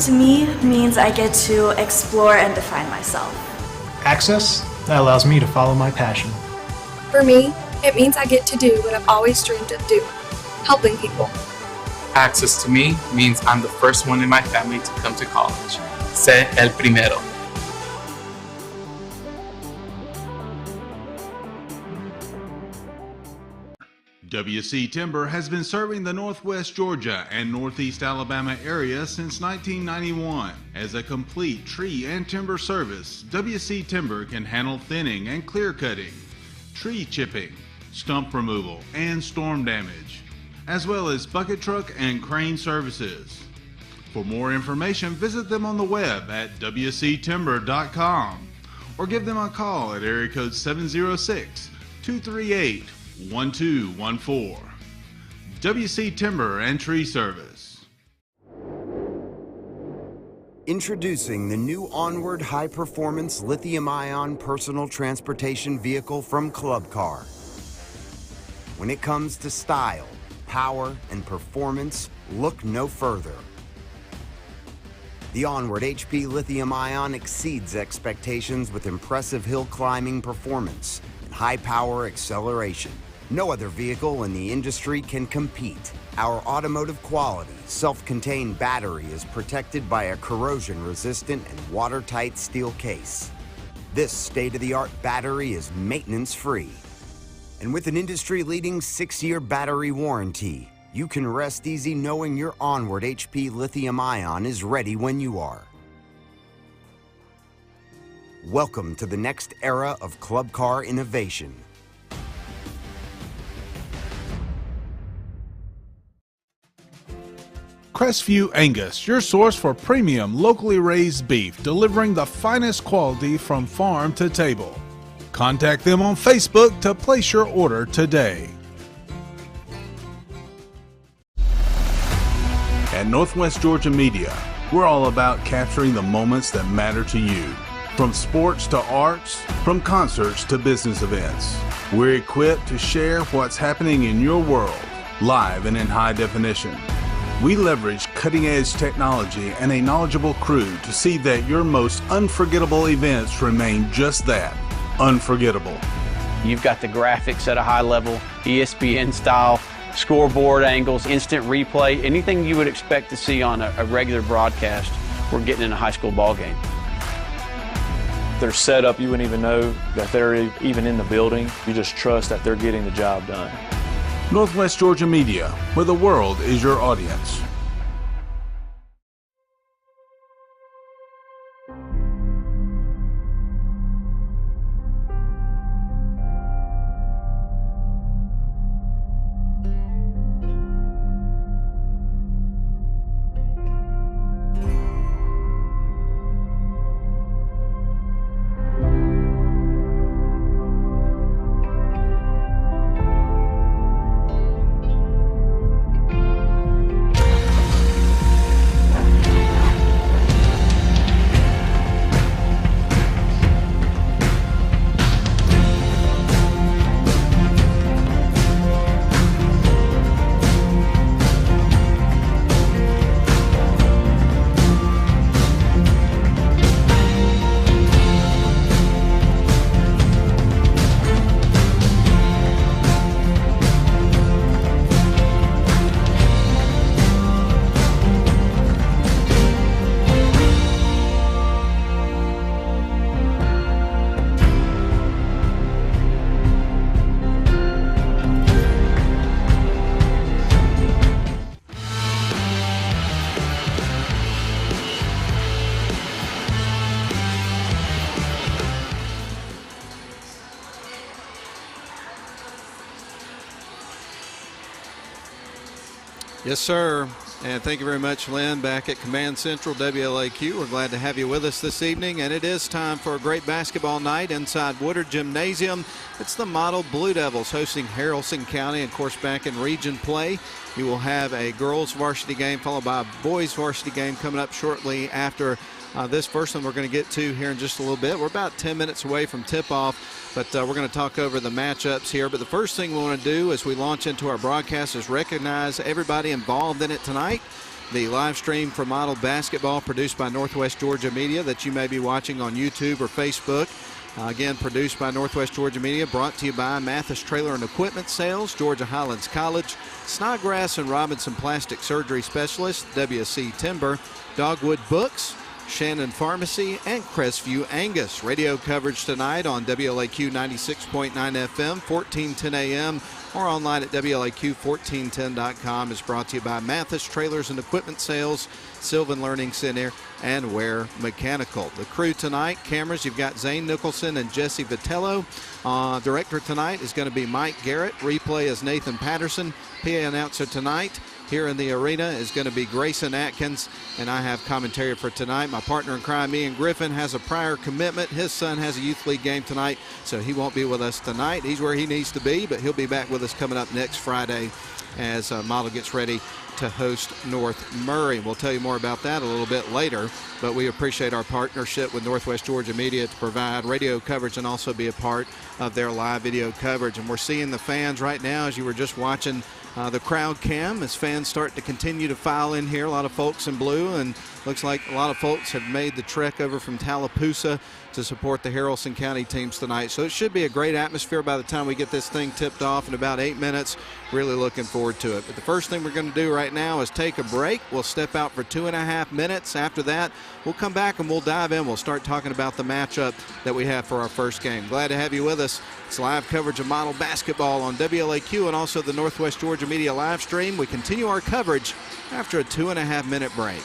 Access to me means I get to explore and define myself. Access? That allows me to follow my passion. For me, it means I get to do what I've always dreamed of doing, helping people. Access to me means I'm the first one in my family to come to college. Sé el primero. WC Timber has been serving the Northwest Georgia and Northeast Alabama area since 1991. As a complete tree and timber service, WC Timber can handle thinning and clear cutting, tree chipping, stump removal, and storm damage, as well as bucket truck and crane services. For more information, visit them on the web at wctimber.com or give them a call at area code 706-238-1214. WC Timber and Tree Service. Introducing the new Onward high-performance lithium-ion personal transportation vehicle from Club Car. When it comes to style, power, and performance, look no further. The Onward HP lithium-ion exceeds expectations with impressive hill climbing performance and high-power acceleration. No other vehicle in the industry can compete. Our automotive quality, self-contained battery is protected by a corrosion-resistant and watertight steel case. This state-of-the-art battery is maintenance-free. And with an industry-leading 6-year battery warranty, you can rest easy knowing your Onward HP lithium-ion is ready when you are. Welcome to the next era of Club Car innovation. Crestview Angus, your source for premium locally raised beef, delivering the finest quality from farm to table. Contact them on Facebook to place your order today. At Northwest Georgia Media, we're all about capturing the moments that matter to you. From sports to arts, from concerts to business events, we're equipped to share what's happening in your world, live and in high definition. We leverage cutting-edge technology and a knowledgeable crew to see that your most unforgettable events remain just that, unforgettable. You've got the graphics at a high level, ESPN style, scoreboard angles, instant replay, anything you would expect to see on a regular broadcast, we're getting in a high school ball game. Their setup, you wouldn't even know that they're even in the building. You just trust that they're getting the job done. Northwest Georgia Media, where the world is your audience. Yes, sir. And thank you very much, Lynn, back at Command Central WLAQ. We're glad to have you with us this evening, and it is time for a great basketball night inside Woodard Gymnasium. It's the Model Blue Devils hosting Haralson County, and of course back in region play. You will have a girls varsity game followed by a boys varsity game coming up shortly after this first one we're going to get to here in just a little bit. We're about 10 minutes away from tip-off, but we're going to talk over the matchups here. But the first thing we want to do as we launch into our broadcast is recognize everybody involved in it tonight. the live stream for Model Basketball produced by Northwest Georgia Media that you may be watching on YouTube or Facebook. Again, produced by Northwest Georgia Media, brought to you by Mathis Trailer and Equipment Sales, Georgia Highlands College, Snodgrass and Robinson Plastic Surgery Specialist, WC Timber, Dogwood Books, Shannon Pharmacy, and Crestview Angus. Radio coverage tonight on WLAQ 96.9 FM, 1410 AM, or online at WLAQ1410.com is brought to you by Mathis Trailers and Equipment Sales, Sylvan Learning Center, and Ware Mechanical. The crew tonight, cameras, you've got Zane Nicholson and Jesse Vitello. Director tonight is going to be Mike Garrett. Replay is Nathan Patterson. PA announcer tonight here in the arena is going to be Grayson Atkins, and I have commentary for tonight. My partner in crime, Ian Griffin, has a prior commitment. His son has a youth league game tonight, so he won't be with us tonight. He's where he needs to be, but he'll be back with us coming up next Friday as Model gets ready to host North Murray. We'll tell you more about that a little bit later, but we appreciate our partnership with Northwest Georgia Media to provide radio coverage and also be a part of their live video coverage. And we're seeing the fans right now, as you were just watching the crowd cam, as fans start to continue to file in here. A lot of folks in blue, and looks like a lot of folks have made the trek over from Tallapoosa to support the Haralson County teams tonight. So it should be a great atmosphere by the time we get this thing tipped off in about 8 minutes. Really looking forward to it. But the first thing we're going to do right now is take a break. We'll step out for 2.5 minutes. After that, we'll come back and we'll dive in. We'll start talking about the matchup that we have for our first game. Glad to have you with us. It's live coverage of Model Basketball on WLAQ and also the Northwest Georgia Media live stream. We continue our coverage after a 2.5 minute break.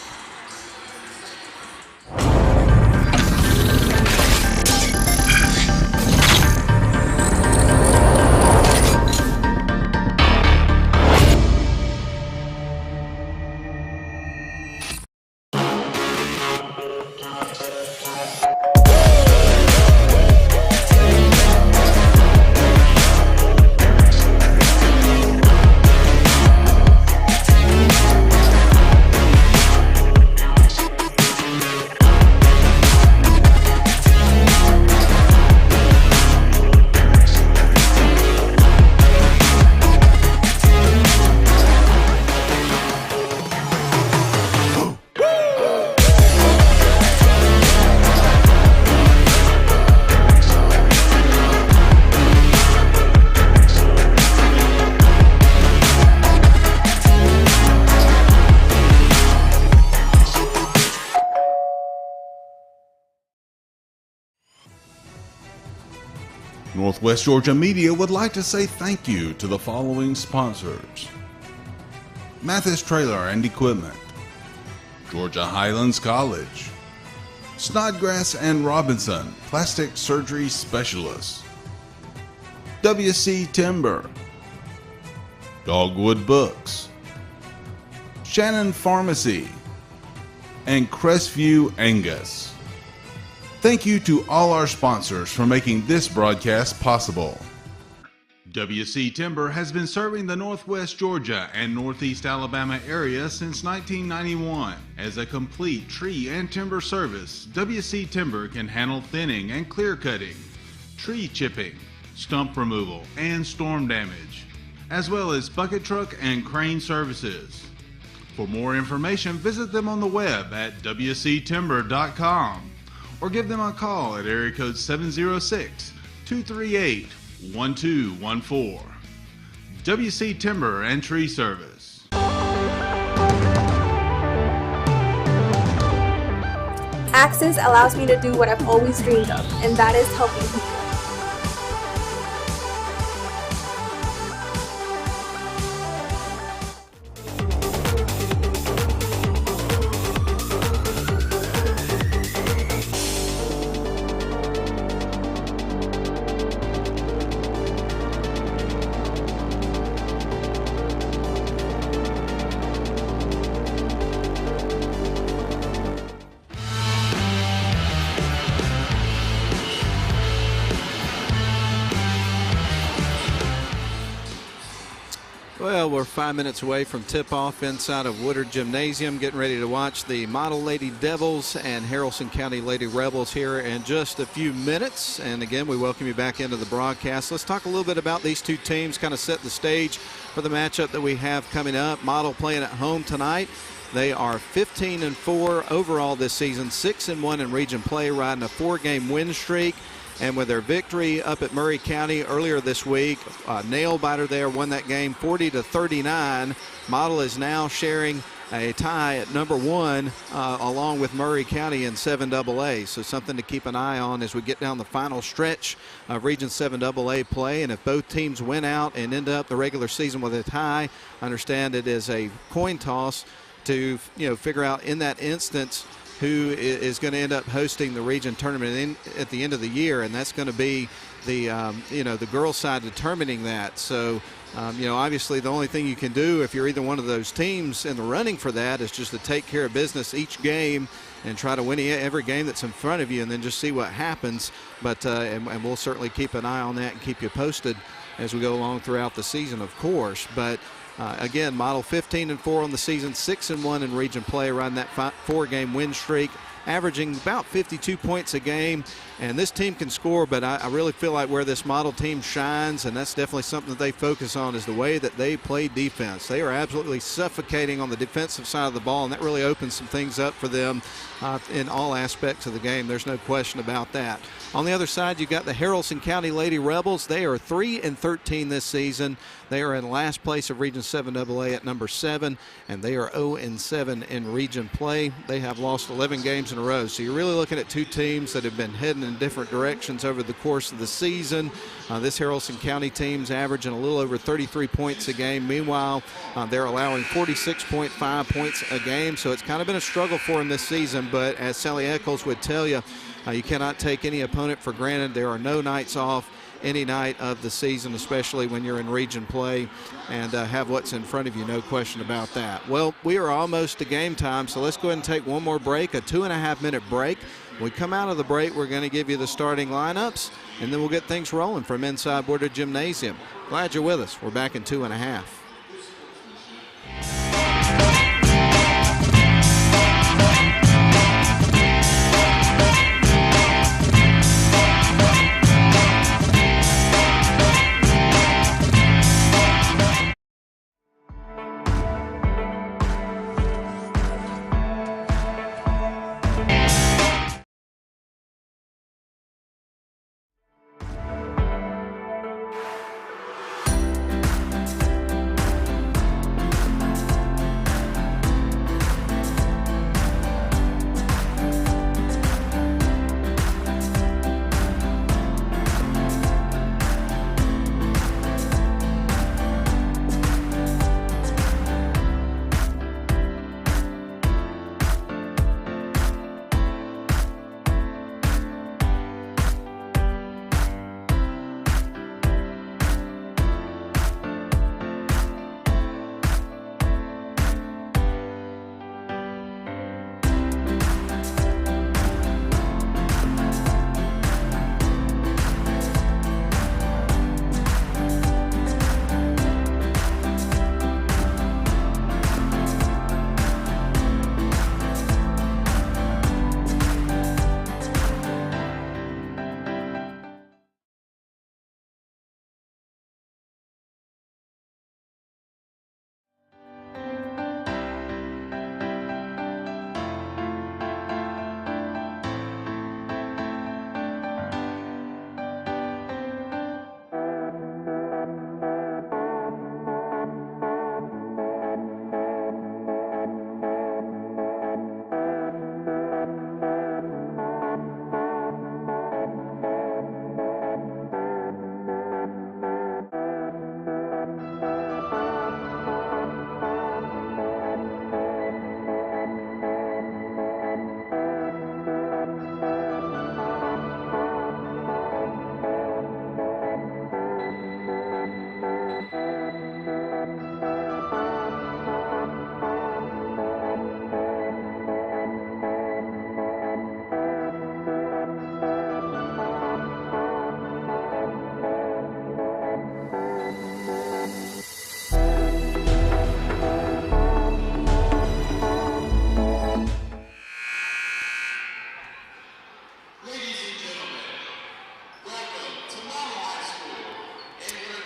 Northwest Georgia Media would like to say thank you to the following sponsors: Mathis Trailer and Equipment, Georgia Highlands College, Snodgrass and Robinson Plastic Surgery Specialists, WC Timber, Dogwood Books, Shannon Pharmacy, and Crestview Angus. Thank you to all our sponsors for making this broadcast possible. WC Timber has been serving the Northwest Georgia and Northeast Alabama area since 1991. As a complete tree and timber service, WC Timber can handle thinning and clear cutting, tree chipping, stump removal, and storm damage, as well as bucket truck and crane services. For more information, visit them on the web at wctimber.com. or give them a call at area code 706-238-1214. WC Timber and Tree Service. Access allows me to do what I've always dreamed of, and that is helping people. Well, we're 5 minutes away from tip-off inside of Woodard Gymnasium, getting ready to watch the Model Lady Devils and Haralson County Lady Rebels here in just a few minutes. And again, we welcome you back into the broadcast. Let's talk a little bit about these two teams, kind of set the stage for the matchup that we have coming up. Model playing at home tonight. They are 15-4 overall this season, 6-1 in region play, riding a 4-game win streak. And with their victory up at Murray County earlier this week, nail biter there, won that game 40-39. Model is now sharing a tie at number 1 along with Murray County in 7AA. So something to keep an eye on as we get down the final stretch of Region 7AA play. And if both teams win out and end up the regular season with a tie, I understand it is a coin toss to figure out in that instance who is going to end up hosting the region tournament at the end of the year, and that's going to be the the girls' side determining that. So obviously the only thing you can do if you're either one of those teams in the running for that is just to take care of business each game and try to win every game that's in front of you, and then just see what happens. But and we'll certainly keep an eye on that and keep you posted as we go along throughout the season, of course. But again, Model 15-4 on the season, 6-1 in region play, riding that 4-game win streak, averaging about 52 points a game. And this team can score, but I really feel like where this Model team shines, and that's definitely something that they focus on, is the way that they play defense. They are absolutely suffocating on the defensive side of the ball, and that really opens some things up for them in all aspects of the game. There's no question about that. On the other side, you've got the Haralson County Lady Rebels. They are 3-13 this season. They are in last place of Region 7AA at number 7, and they are 0-7 in region play. They have lost 11 games in a row. So you're really looking at two teams that have been heading in different directions over the course of the season. This Haralson County team's averaging a little over 33 points a game. Meanwhile, they're allowing 46.5 points a game. So it's kind of been a struggle for them this season. But as Sally Eccles would tell you, you cannot take any opponent for granted. There are no nights off any night of the season, especially when you're in region play and have what's in front of you, no question about that. Well, we are almost to game time, so let's go ahead and take one more break, a 2.5-minute break. When we come out of the break, we're going to give you the starting lineups, and then we'll get things rolling from inside Woodard Gymnasium. Glad you're with us. We're back in 2.5.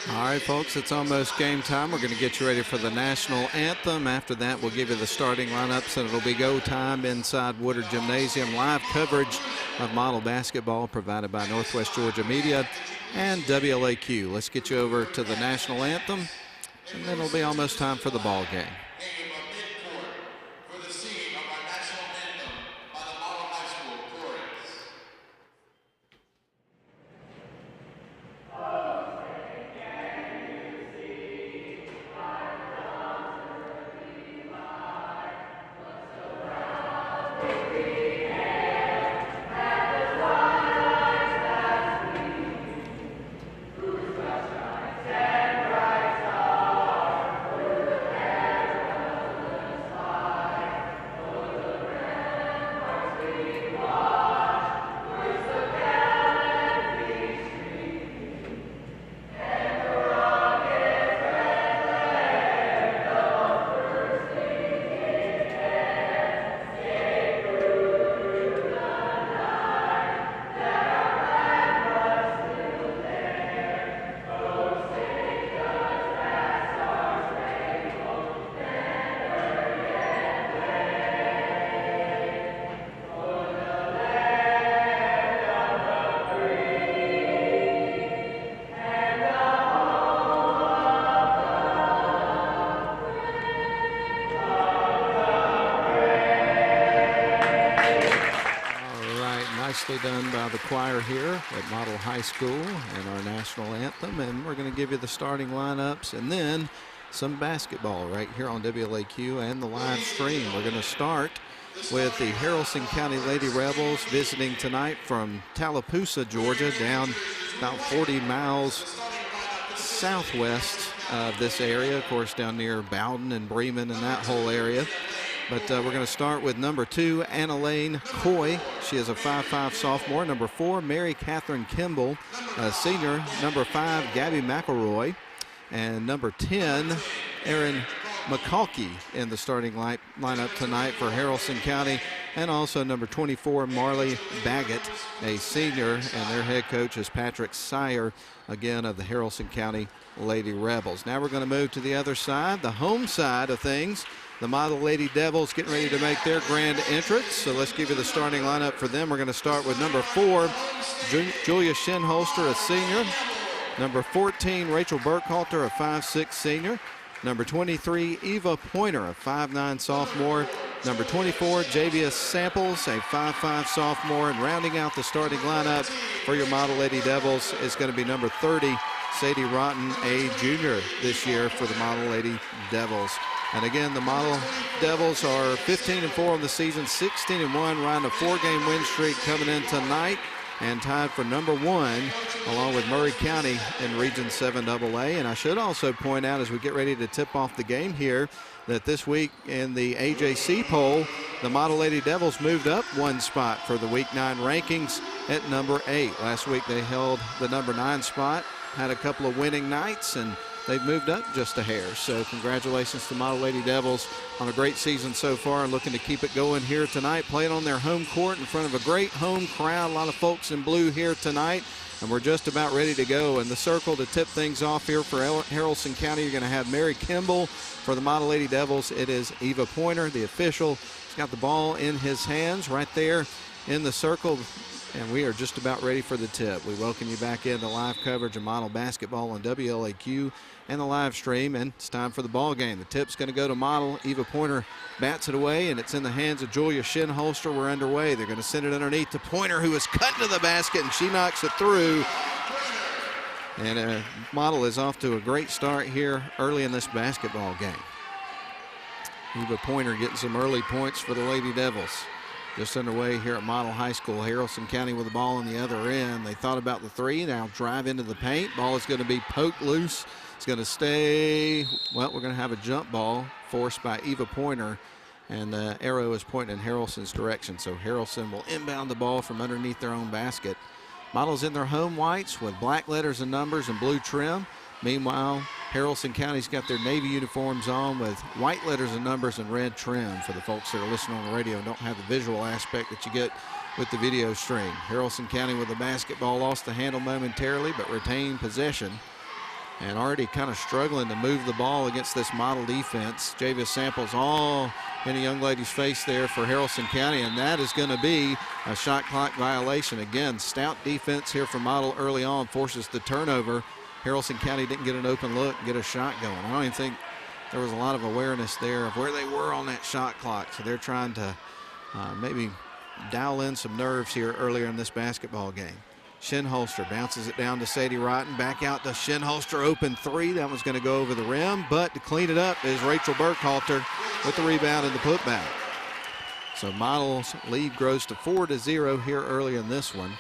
All right, folks, it's almost game time. We're going to get you ready for the national anthem. After that, we'll give you the starting lineups, and it'll be go time inside Woodard Gymnasium. Live coverage of model basketball provided by Northwest Georgia Media and WLAQ. Let's get you over to the national anthem, and then it'll be almost time for the ball game. Nicely done by the choir here at Model High School and our national anthem. And we're going to give you the starting lineups and then some basketball right here on WLAQ and the live stream. We're going to start with the Haralson County Lady Rebels visiting tonight from Tallapoosa, Georgia, down about 40 miles southwest of this area, of course, down near Bowden and Bremen and that whole area. But we're going to start with number 2, Anna Lane Coy. She is a 5'5" sophomore. Number 4, Mary Catherine Kimball, a senior. Number 5, Gabby McElroy. And number 10, Erin McCalkey in the starting lineup tonight for Haralson County. And also number 24, Marley Baggett, a senior. And their head coach is Patrick Sire, again, of the Haralson County Lady Rebels. Now we're going to move to the other side, the home side of things. The Model Lady Devils getting ready to make their grand entrance. So let's give you the starting lineup for them. We're going to start with number 4, Julia Shinholster, a senior. Number 14, Rachel Burkhalter, a 5'6" senior. Number 23, Eva Pointer, a 5'9" sophomore. Number 24, Javius Samples, a 5'5" sophomore. And rounding out the starting lineup for your Model Lady Devils is going to be number 30, Sadie Rotten, a junior this year for the Model Lady Devils. And again, the Model Devils are 15-4 on the season, 16-1, riding a 4-game win streak coming in tonight, and tied for number 1, along with Murray County in Region 7 AA. And I should also point out, as we get ready to tip off the game here, that this week in the AJC poll, the Model Lady Devils moved up 1 spot for the Week 9 rankings at number 8. Last week they held the number 9 spot, had a couple of winning nights, and they've moved up just a hair. So congratulations to Model Lady Devils on a great season so far and looking to keep it going here tonight, playing on their home court in front of a great home crowd. A lot of folks in blue here tonight, and we're just about ready to go. In the circle to tip things off here for Haralson County, you're going to have Mary Kimball. For the Model Lady Devils, it is Eva Pointer, the official. He's got the ball in his hands right there in the circle. And we are just about ready for the tip. We welcome you back into live coverage of model basketball on WLAQ and the live stream, and it's time for the ball game. The tip's going to go to Model. Eva Pointer bats it away, and it's in the hands of Julia Shinholster. We're underway. They're going to send it underneath to Pointer, who is cut to the basket, and she knocks it through. And Model is off to a great start here early in this basketball game. Eva Pointer getting some early points for the Lady Devils. Just underway here at Model High School. Haralson County with the ball on the other end. They thought about the three. Now drive into the paint. Ball is going to be poked loose. It's going to stay. Well, we're going to have a jump ball forced by Eva Pointer. And the arrow is pointing in Haralson's direction. So Haralson will inbound the ball from underneath their own basket. Model's in their home whites with black letters and numbers and blue trim. Meanwhile, Haralson County's got their Navy uniforms on with white letters and numbers and red trim for the folks that are listening on the radio and don't have the visual aspect that you get with the video stream. Haralson County with the basketball, lost the handle momentarily but retained possession. and already kind of struggling to move the ball against this model defense. Javius Samples all in a young lady's face there for Haralson County, and that is going to be a shot clock violation. Again, stout defense here for model early on, forces the turnover. Haralson County didn't get an open look, get a shot going. I don't even think there was a lot of awareness there of where they were on that shot clock, so they're trying to maybe dial in some nerves here earlier in this basketball game. Shinholster bounces it down to Sadie Rotten. Back out to Shinholster, open three. That was going to go over the rim, but to clean it up is Rachel Burkhalter with the rebound and the putback. So Model's lead grows to 4-0 here early in this one.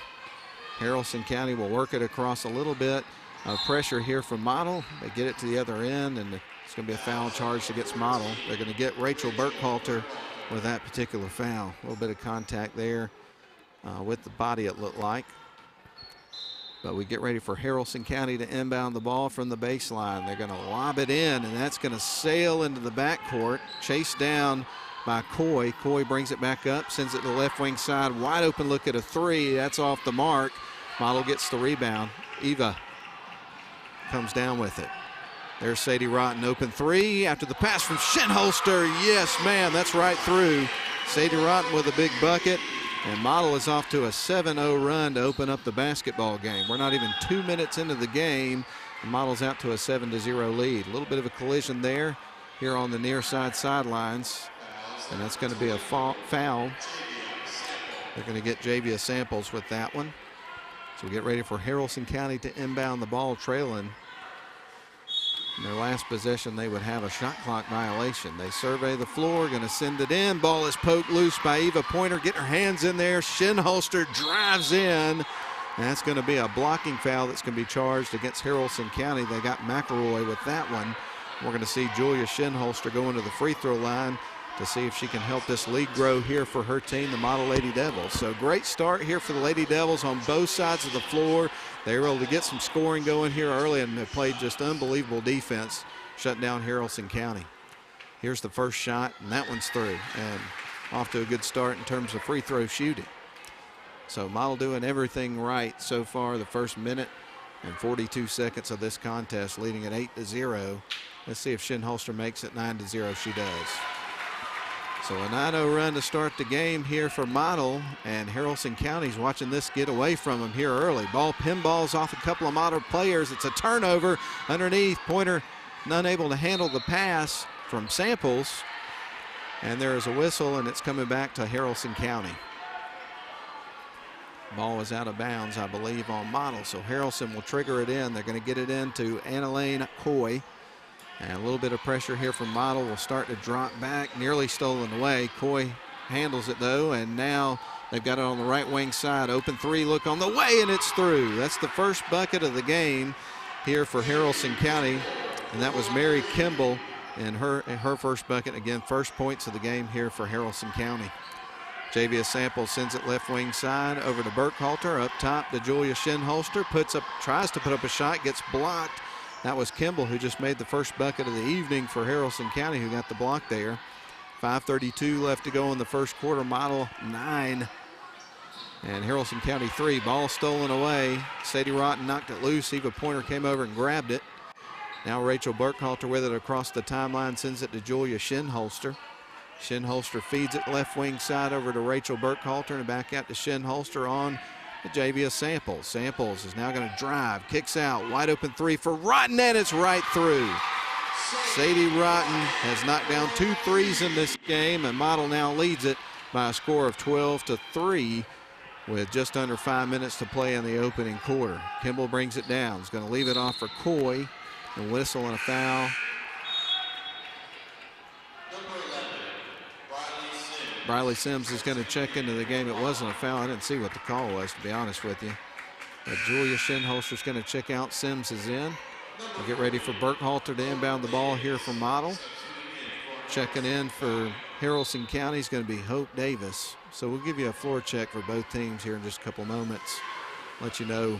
Haralson County will work it across a little bit of pressure here from Model. They get it to the other end, and it's going to be a foul charge against Model. They're going to get Rachel Burkhalter with that particular foul. A little bit of contact there with the body, it looked like. But we get ready for Haralson County to inbound the ball from the baseline. They're going to lob it in, and that's going to sail into the backcourt. Chased down by Coy. Coy brings it back up, sends it to the left wing side. Wide open look at a three. That's off the mark. Model gets the rebound. Eva comes down with it. There's Sadie Rotten, open three after the pass from Shinholster. Yes, ma'am, that's right through. Sadie Rotten with a big bucket. And Model is off to a 7-0 run to open up the basketball game. We're not even 2 minutes into the game. And Model's out to a 7-0 lead. A little bit of a collision there here on the near side sidelines. And that's going to be a foul. They're going to get Javius Samples with that one. So we get ready for Haralson County to inbound the ball trailing. In their last possession, they would have a shot clock violation. They survey the floor, going to send it in. Ball is poked loose by Eva Pointer. Get her hands in there. Shinholster drives in. And that's going to be a blocking foul that's going to be charged against Haralson County. They got McElroy with that one. We're going to see Julia Shinholster going to the free throw line to see if she can help this lead grow here for her team, the Model Lady Devils. So great start here for the Lady Devils on both sides of the floor. They were able to get some scoring going here early, and they played just unbelievable defense, shutting down Haralson County. Here's the first shot, and that one's through, and off to a good start in terms of free throw shooting. So Model doing everything right so far the first minute and 42 seconds of this contest, leading at 8-0. Let's see if Shinholster makes it 9-0. She does. So a 9-0 run to start the game here for Model, and Haralson County's watching this get away from them here early. Ball pinballs off a couple of Model players. It's a turnover underneath. Pointer unable to handle the pass from Samples, and there is a whistle, and it's coming back to Haralson County. Ball is out of bounds, I believe, on Model, so Haralson will trigger it in. They're going to get it into Annalane Coy. And a little bit of pressure here from Model will start to drop back, nearly stolen away. Coy handles it though, and now they've got it on the right wing side. Open three, look on the way, and it's through. That's the first bucket of the game here for Haralson County, and that was Mary Kimball in her first bucket. Again, first points of the game here for Haralson County. Javius Samples sends it left wing side over to Burkhalter, up top to Julia Shinholster, tries to put up a shot, gets blocked. That was Kimball, who just made the first bucket of the evening for Haralson County, who got the block there. 5:32 left to go in the first quarter. Model 9 and Haralson County 3. Ball stolen away. Sadie Rotten knocked it loose. Eva Pointer came over and grabbed it. Now Rachel Burkhalter with it across the timeline, sends it to Julia Shinholster. Shinholster feeds it left wing side over to Rachel Burkhalter and back out to Shinholster on Javius Samples. Samples is now going to drive, kicks out, wide open three for Rotten, and it's right through. Sadie Rotten has knocked down 2 threes in this game, and Model now leads it by a score of 12-3 with just under 5 minutes to play in the opening quarter. Kimball brings it down. He's going to leave it off for Coy, a whistle and a foul. Briley Sims is going to check into the game. It wasn't a foul. I didn't see what the call was, to be honest with you. But Julia Shinholster is going to check out. Sims is in. We'll get ready for Burkhalter to inbound the ball here from Model. Checking in for Haralson County is going to be Hope Davis. So we'll give you a floor check for both teams here in just a couple moments. Let you know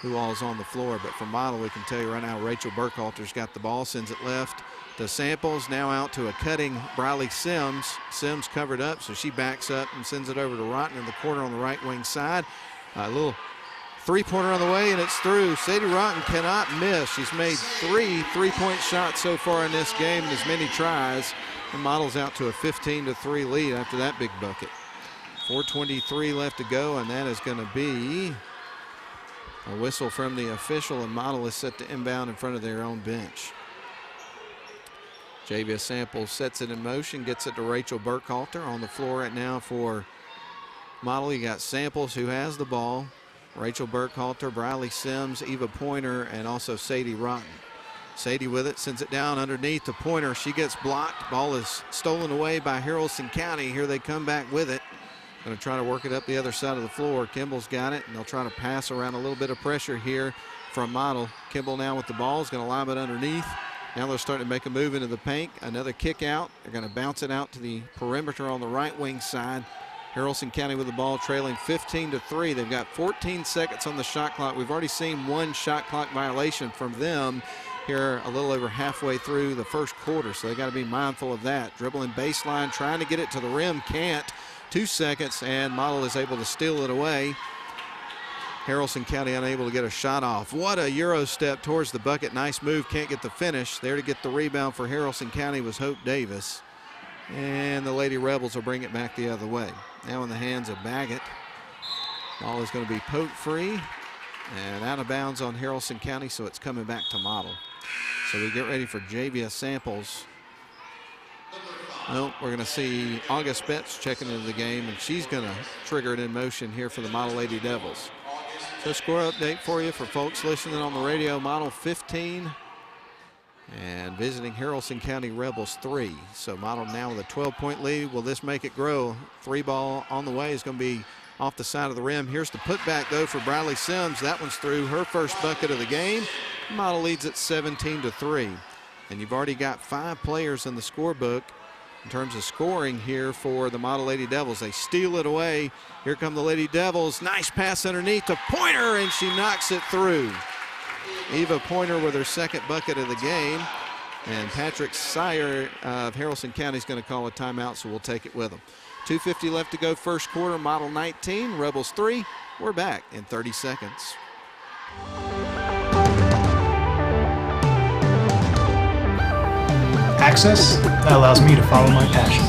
who all is on the floor. But for Model, we can tell you right now, Rachel Burkhalter's got the ball, sends it left to Samples, now out to a cutting Briley Sims. Sims covered up, so she backs up and sends it over to Rotten in the corner on the right wing side. A little three-pointer on the way, and it's through. Sadie Rotten cannot miss. She's made 3 three-point shots so far in this game and as many tries. And Model's out to a 15-3 lead after that big bucket. 4:23 left to go, and that is going to be a whistle from the official, and Model is set to inbound in front of their own bench. Javia Samples sets it in motion, gets it to Rachel Burkhalter on the floor right now for Model. You got Samples, who has the ball, Rachel Burkhalter, Briley Sims, Eva Pointer, and also Sadie Rotten. Sadie with it, sends it down underneath to Pointer. She gets blocked. Ball is stolen away by Haralson County. Here they come back with it. Going to try to work it up the other side of the floor. Kimball's got it, and they'll try to pass around a little bit of pressure here from Model. Kimball now with the ball is going to lob it underneath. Now they're starting to make a move into the paint. Another kick out. They're going to bounce it out to the perimeter on the right wing side. Haralson County with the ball, trailing 15-3. They've got 14 seconds on the shot clock. We've already seen one shot clock violation from them here a little over halfway through the first quarter, so they got to be mindful of that. Dribbling baseline, trying to get it to the rim, can't. 2 seconds, and Model is able to steal it away. Haralson County unable to get a shot off. What a Euro step towards the bucket. Nice move, can't get the finish. There to get the rebound for Haralson County was Hope Davis. And the Lady Rebels will bring it back the other way. Now in the hands of Baggett. Ball is going to be poked free and out of bounds on Haralson County, so it's coming back to Model. So we get ready for Javia Samples. Well, we're going to see August Betts checking into the game, and she's going to trigger it in motion here for the Model Lady Devils. So score update for you for folks listening on the radio. Model 15 and visiting Haralson County Rebels 3. So Model now with a 12-point lead. Will this make it grow? 3 ball on the way is going to be off the side of the rim. Here's the putback, though, for Bradley Sims. That one's through, her first bucket of the game. Model leads at 17-3. And you've already got 5 players in the scorebook in terms of scoring here for the Model Lady Devils. They steal it away. Here come the Lady Devils. Nice pass underneath to Pointer, and she knocks it through. Eva Pointer with her second bucket of the game. And Patrick Sire of Haralson County is going to call a timeout, so we'll take it with them. 2:50 left to go first quarter. Model 19, Rebels 3. We're back in 30 seconds. Access that allows me to follow my passion.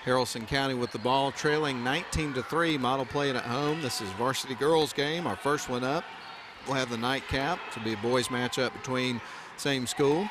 Haralson County with the ball, trailing 19-3. Model playing at home. This is varsity girls game, our first one up. We'll have the nightcap. This will be a boys matchup between same school.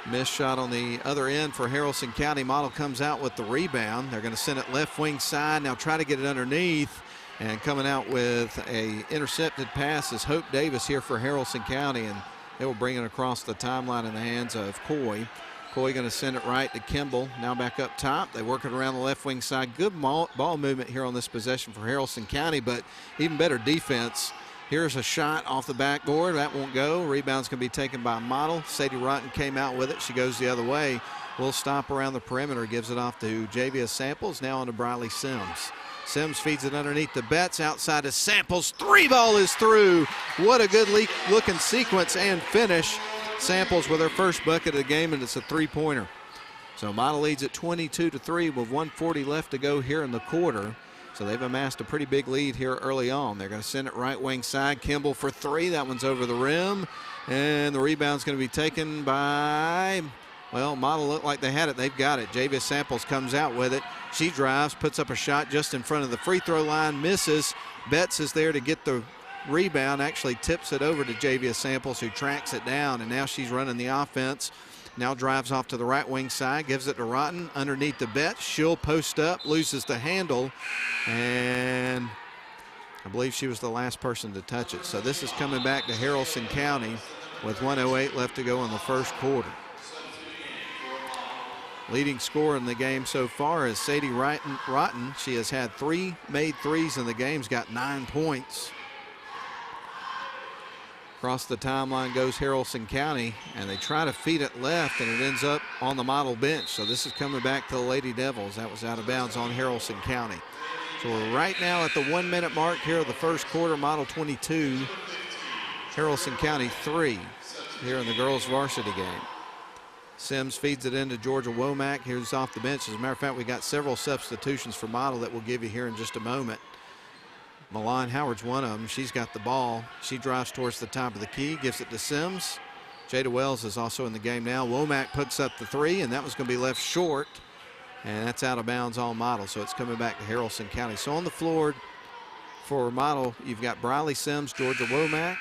Missed shot on the other end for Haralson County. Model comes out with the rebound. They're going to send it left wing side. Now try to get it underneath. And coming out with a intercepted pass is Hope Davis here for Haralson County. And they will bring it across the timeline in the hands of Coy. Coy going to send it right to Kimball. Now back up top. They work it around the left wing side. Good ball movement here on this possession for Haralson County, but even better defense. Here's a shot off the backboard. That won't go. Rebound's going to be taken by Model. Sadie Rotten came out with it. She goes the other way. Will stop around the perimeter. Gives it off to Javia Samples. Now on to Briley Sims. Sims feeds it underneath the Betts. Outside to Samples. 3 ball is through. What a good looking sequence and finish. Samples with her first bucket of the game, and it's a 3-pointer. So Model leads at 22-3 with 1:40 left to go here in the quarter. So they've amassed a pretty big lead here early on. They're going to send it right wing side. Kimball for 3. That one's over the rim. And the rebound's going to be taken by, well, Model looked like they had it. They've got it. Javia Samples comes out with it. She drives, puts up a shot just in front of the free throw line, misses. Betts is there to get the rebound, actually tips it over to Javia Samples, who tracks it down, and now she's running the offense. Now drives off to the right wing side, gives it to Rotten underneath the Betts. She'll post up, loses the handle, and I believe she was the last person to touch it. So this is coming back to Haralson County with 1:08 left to go in the first quarter. Leading scorer in the game so far is Sadie Rotten. She has had 3 made threes in the game, got 9 points. Across the timeline goes Haralson County, and they try to feed it left, and it ends up on the model bench. So this is coming back to the Lady Devils. That was out of bounds on Haralson County. So we're right now at the 1 minute mark here of the first quarter. Model 22, Haralson County 3 here in the girls varsity game. Sims feeds it into Georgia Womack. Here's off the bench. As a matter of fact, we got several substitutions for Model that we'll give you here in just a moment. Milan Howard's one of them. She's got the ball. She drives towards the top of the key, gives it to Sims. Jada Wells is also in the game now. Womack puts up the 3, and that was going to be left short. And that's out of bounds on Model, so it's coming back to Haralson County. So on the floor for Model, you've got Briley Sims, Georgia Womack,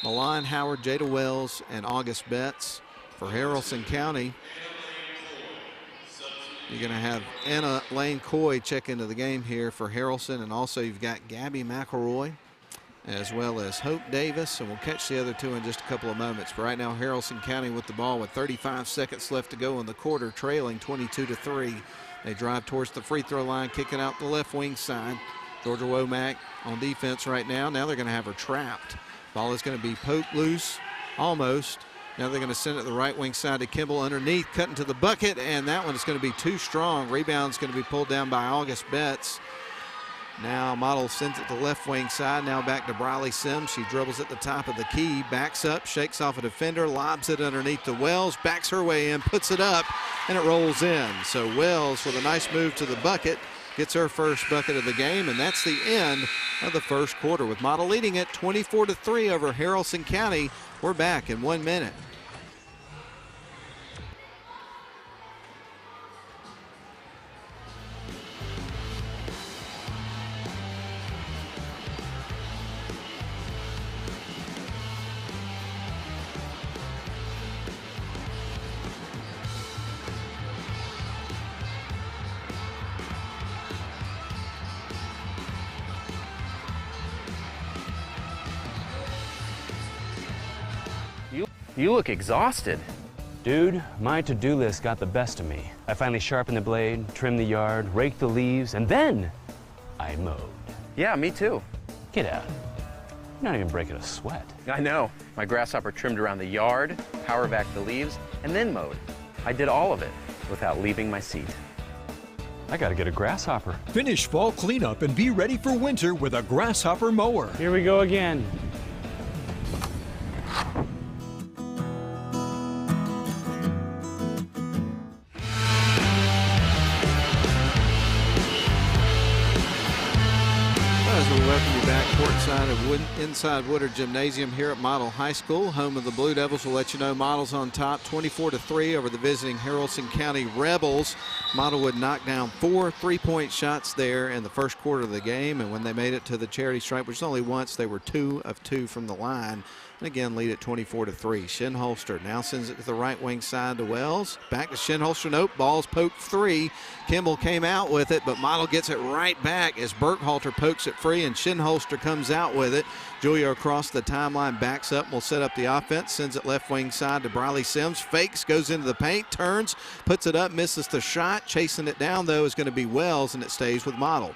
Milan Howard, Jada Wells, and August Betts. For Haralson County, you're going to have Anna Lane Coy check into the game here for Haralson, and also you've got Gabby McElroy as well as Hope Davis, and we'll catch the other two in just a couple of moments. But right now, Haralson County with the ball with 35 seconds left to go in the quarter, trailing 22-3. They drive towards the free throw line, kicking out the left wing side. Georgia Womack on defense right now. Now they're going to have her trapped. Ball is going to be poked loose, almost. Now they're going to send it the right wing side to Kimball underneath, cutting to the bucket, and that one is going to be too strong. Rebound's going to be pulled down by August Betts. Now Model sends it to the left wing side. Now back to Briley Sims. She dribbles at the top of the key, backs up, shakes off a defender, lobs it underneath to Wells, backs her way in, puts it up, and it rolls in. So Wells with a nice move to the bucket gets her first bucket of the game, and that's the end of the first quarter with Model leading it 24-3 over Haralson County. We're back in 1 minute. You look exhausted. Dude, my to-do list got the best of me. I finally sharpened the blade, trimmed the yard, raked the leaves, and then I mowed. Yeah, me too. Get out. You're not even breaking a sweat. I know. My grasshopper trimmed around the yard, power vac the leaves, and then mowed. I did all of it without leaving my seat. I gotta get a grasshopper. Finish fall cleanup and be ready for winter with a grasshopper mower. Here we go again. Inside Woodard Gymnasium here at Model High School, home of the Blue Devils. We'll let you know Model's on top 24-3 over the visiting Haralson County Rebels. Model would knock down 4 3-point shots there in the first quarter of the game, and when they made it to the charity stripe, which was only once, they were 2 of 2 from the line. And again, lead at 24-3. Shinholster now sends it to the right wing side to Wells. Back to Shinholster. Nope, ball's poked free. Kimball came out with it, but Model gets it right back as Burkhalter pokes it free, and Shinholster comes out with it. Julia across the timeline, backs up, will set up the offense, sends it left wing side to Briley Sims. Fakes, goes into the paint, turns, puts it up, misses the shot. Chasing it down, though, is going to be Wells, and it stays with Model.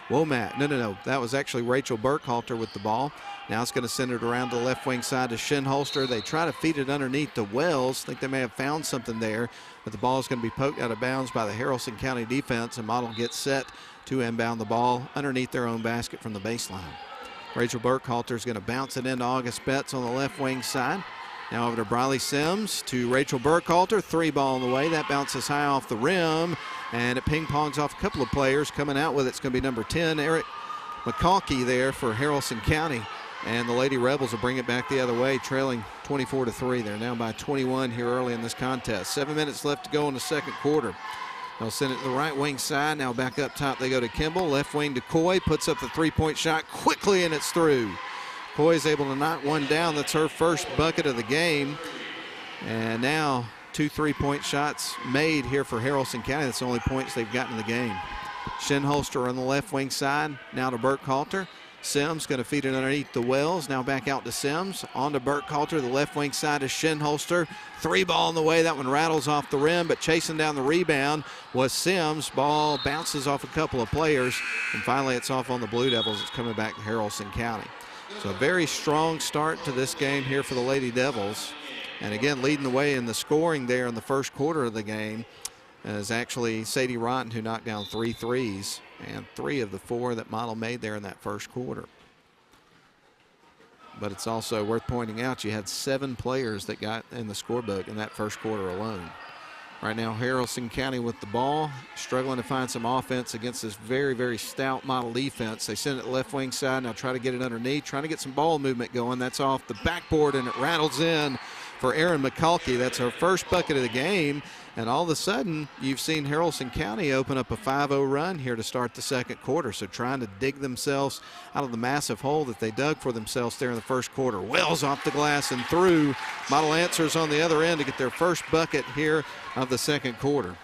Womack, no, that was actually Rachel Burkhalter with the ball. Now it's going to send it around to the left wing side to Shinholster. They try to feed it underneath to Wells. Think they may have found something there, but the ball is going to be poked out of bounds by the Haralson County defense, and Model gets set to inbound the ball underneath their own basket from the baseline. Rachel Burkhalter is going to bounce it into August Betts on the left wing side. Now over to Briley Sims to Rachel Burkhalter. 3 ball on the way. That bounces high off the rim, and it ping-pongs off a couple of players. Coming out with it's going to be number 10, Eric McCalkey there for Haralson County. And the Lady Rebels will bring it back the other way, trailing 24-3. They're now by 21 here early in this contest. 7 minutes left to go in the second quarter. They'll send it to the right wing side. Now back up top they go to Kimball. Left wing to Coy. Puts up the 3-point shot quickly, and it's through. Coy is able to knock one down. That's her first bucket of the game. And now 2 3-point shots made here for Haralson County. That's the only points they've gotten in the game. Shinholster on the left wing side. Now to Burkhalter. Sims going to feed it underneath the Wells. Now back out to Sims. On to Burkhalter, the left wing side of Shinholster. 3-ball on the way. That one rattles off the rim, but chasing down the rebound was Sims. Ball bounces off a couple of players, and finally it's off on the Blue Devils. It's coming back to Haralson County. So a very strong start to this game here for the Lady Devils. And again, leading the way in the scoring there in the first quarter of the game is actually Sadie Rotten, who knocked down 3 threes, and 3 of the 4 that Model made there in that first quarter. But it's also worth pointing out you had 7 players that got in the scorebook in that first quarter alone. Right now, Haralson County with the ball, struggling to find some offense against this very, very stout Model defense. They send it left wing side, now try to get it underneath, trying to get some ball movement going. That's off the backboard, and it rattles in for Erin McCulkey. That's her first bucket of the game. And all of a sudden, you've seen Haralson County open up a 5-0 run here to start the second quarter. So trying to dig themselves out of the massive hole that they dug for themselves there in the first quarter. Wells off the glass and through. Model answers on the other end to get their first bucket here of the second quarter.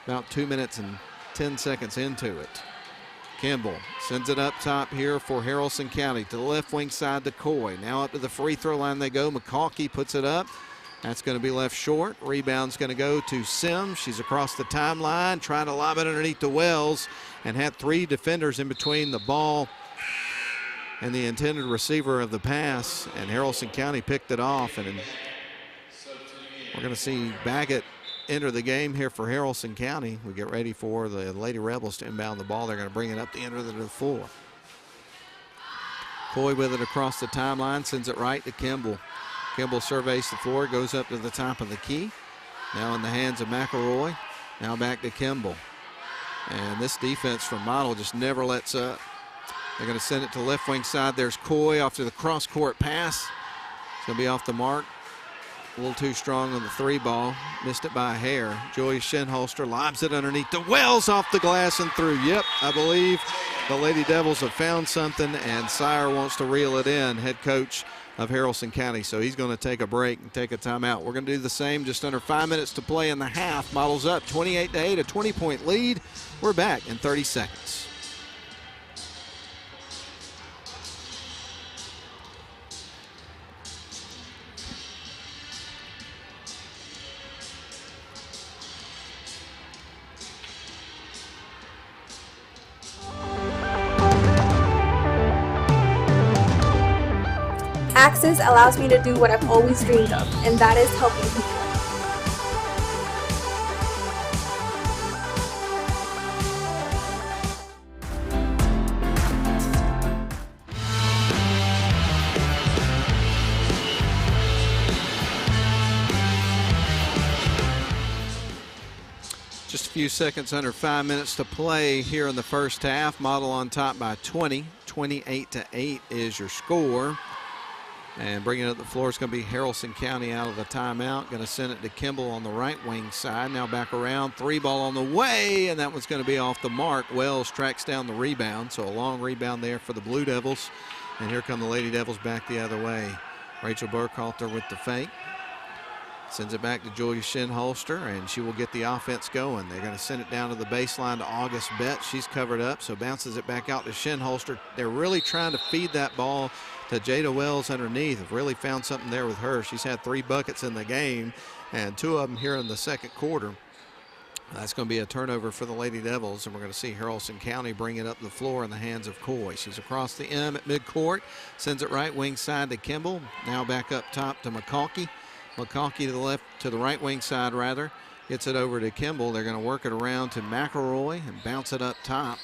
About 2 minutes and 10 seconds into it. Kimball sends it up top here for Haralson County to the left wing side to Coy. Now up to the free throw line they go. McCulkey puts it up. That's going to be left short. Rebound's going to go to Sims. She's across the timeline, trying to lob it underneath the Wells, and had 3 defenders in between the ball and the intended receiver of the pass, and Haralson County picked it off. And we're going to see Baggett enter the game here for Haralson County. We get ready for the Lady Rebels to inbound the ball. They're going to bring it up the end of the floor. Coy with it across the timeline, sends it right to Kimball. Kimball surveys the floor, goes up to the top of the key. Now in the hands of McElroy. Now back to Kimball. And this defense from Model just never lets up. They're going to send it to left wing side. There's Coy off to the cross-court pass. It's going to be off the mark. A little too strong on the 3-ball. Missed it by a hair. Joy Shinholster lobs it underneath the Wells, off the glass and through. Yep, I believe the Lady Devils have found something, and Sire wants to reel it in, head coach of Haralson County. So he's going to take a break and take a timeout. We're going to do the same, just under 5 minutes to play in the half. Models up 28-8, a 20-point lead. We're back in 30 seconds. Access allows me to do what I've always dreamed of, and that is helping people. Just a few seconds under 5 minutes to play here in the first half. Model on top by 20. 28-8 is your score. And bringing it up the floor is going to be Haralson County out of the timeout. Going to send it to Kimball on the right wing side. Now back around, 3-ball on the way, and that one's going to be off the mark. Wells tracks down the rebound, so a long rebound there for the Blue Devils. And here come the Lady Devils back the other way. Rachel Burkhalter with the fake. Sends it back to Julia Shinholster, and she will get the offense going. They're going to send it down to the baseline to August Betts. She's covered up, so bounces it back out to Shinholster. They're really trying to feed that ball to Jada Wells underneath. Have really found something there with her. She's had 3 buckets in the game, and 2 of them here in the second quarter. That's going to be a turnover for the Lady Devils, and we're going to see Haralson County bring it up the floor in the hands of Coy. She's across the M at midcourt, sends it right wing side to Kimball. Now back up top to McCulkey. McCulkey to the left, to the right wing side rather, gets it over to Kimball. They're going to work it around to McElroy and bounce it up top.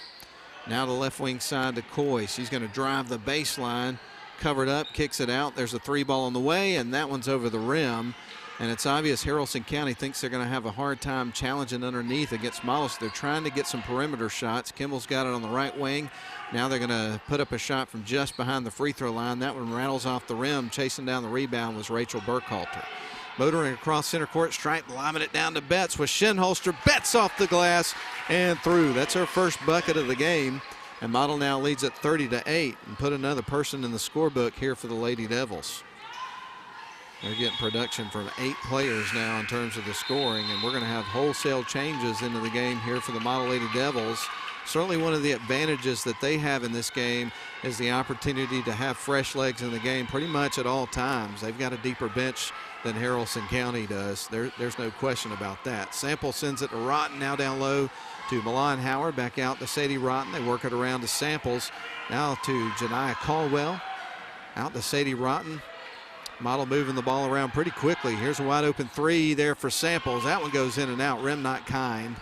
Now to left wing side to Coy. She's going to drive the baseline, covered up, kicks it out. There's a 3-ball on the way, and that one's over the rim. And it's obvious Haralson County thinks they're going to have a hard time challenging underneath against Mollis. They're trying to get some perimeter shots. Kimball's got it on the right wing. Now they're going to put up a shot from just behind the free throw line. That one rattles off the rim. Chasing down the rebound was Rachel Burkhalter. Motoring across center court, stripe, lobbing it down to Betts with Shinholster. Betts off the glass and through. That's her first bucket of the game. And Model now leads at 30-8 and put another person in the scorebook here for the Lady Devils. They're getting production from 8 players now in terms of the scoring, and we're going to have wholesale changes into the game here for the Model Lady Devils. Certainly one of the advantages that they have in this game is the opportunity to have fresh legs in the game pretty much at all times. They've got a deeper bench than Haralson County does. There's no question about that. Sample sends it to Rotten, now down low to Milan Howard, back out to Sadie Rotten. They work it around to Samples, now to Janiah Caldwell, out to Sadie Rotten. Model moving the ball around pretty quickly. Here's a wide open 3 there for Samples. That one goes in and out, rim not kind.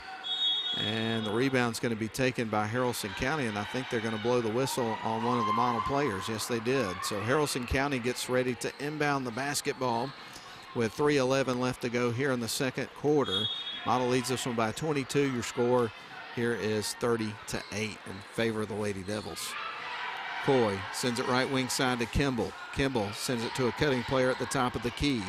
And the rebound's going to be taken by Haralson County, and I think they're going to blow the whistle on one of the model players. Yes, they did. So Haralson County gets ready to inbound the basketball with 3:11 left to go here in the second quarter. Model leads this one by 22. Your score here is 30-8 in favor of the Lady Devils. Coy sends it right wing side to Kimball. Kimball sends it to a cutting player at the top of the key.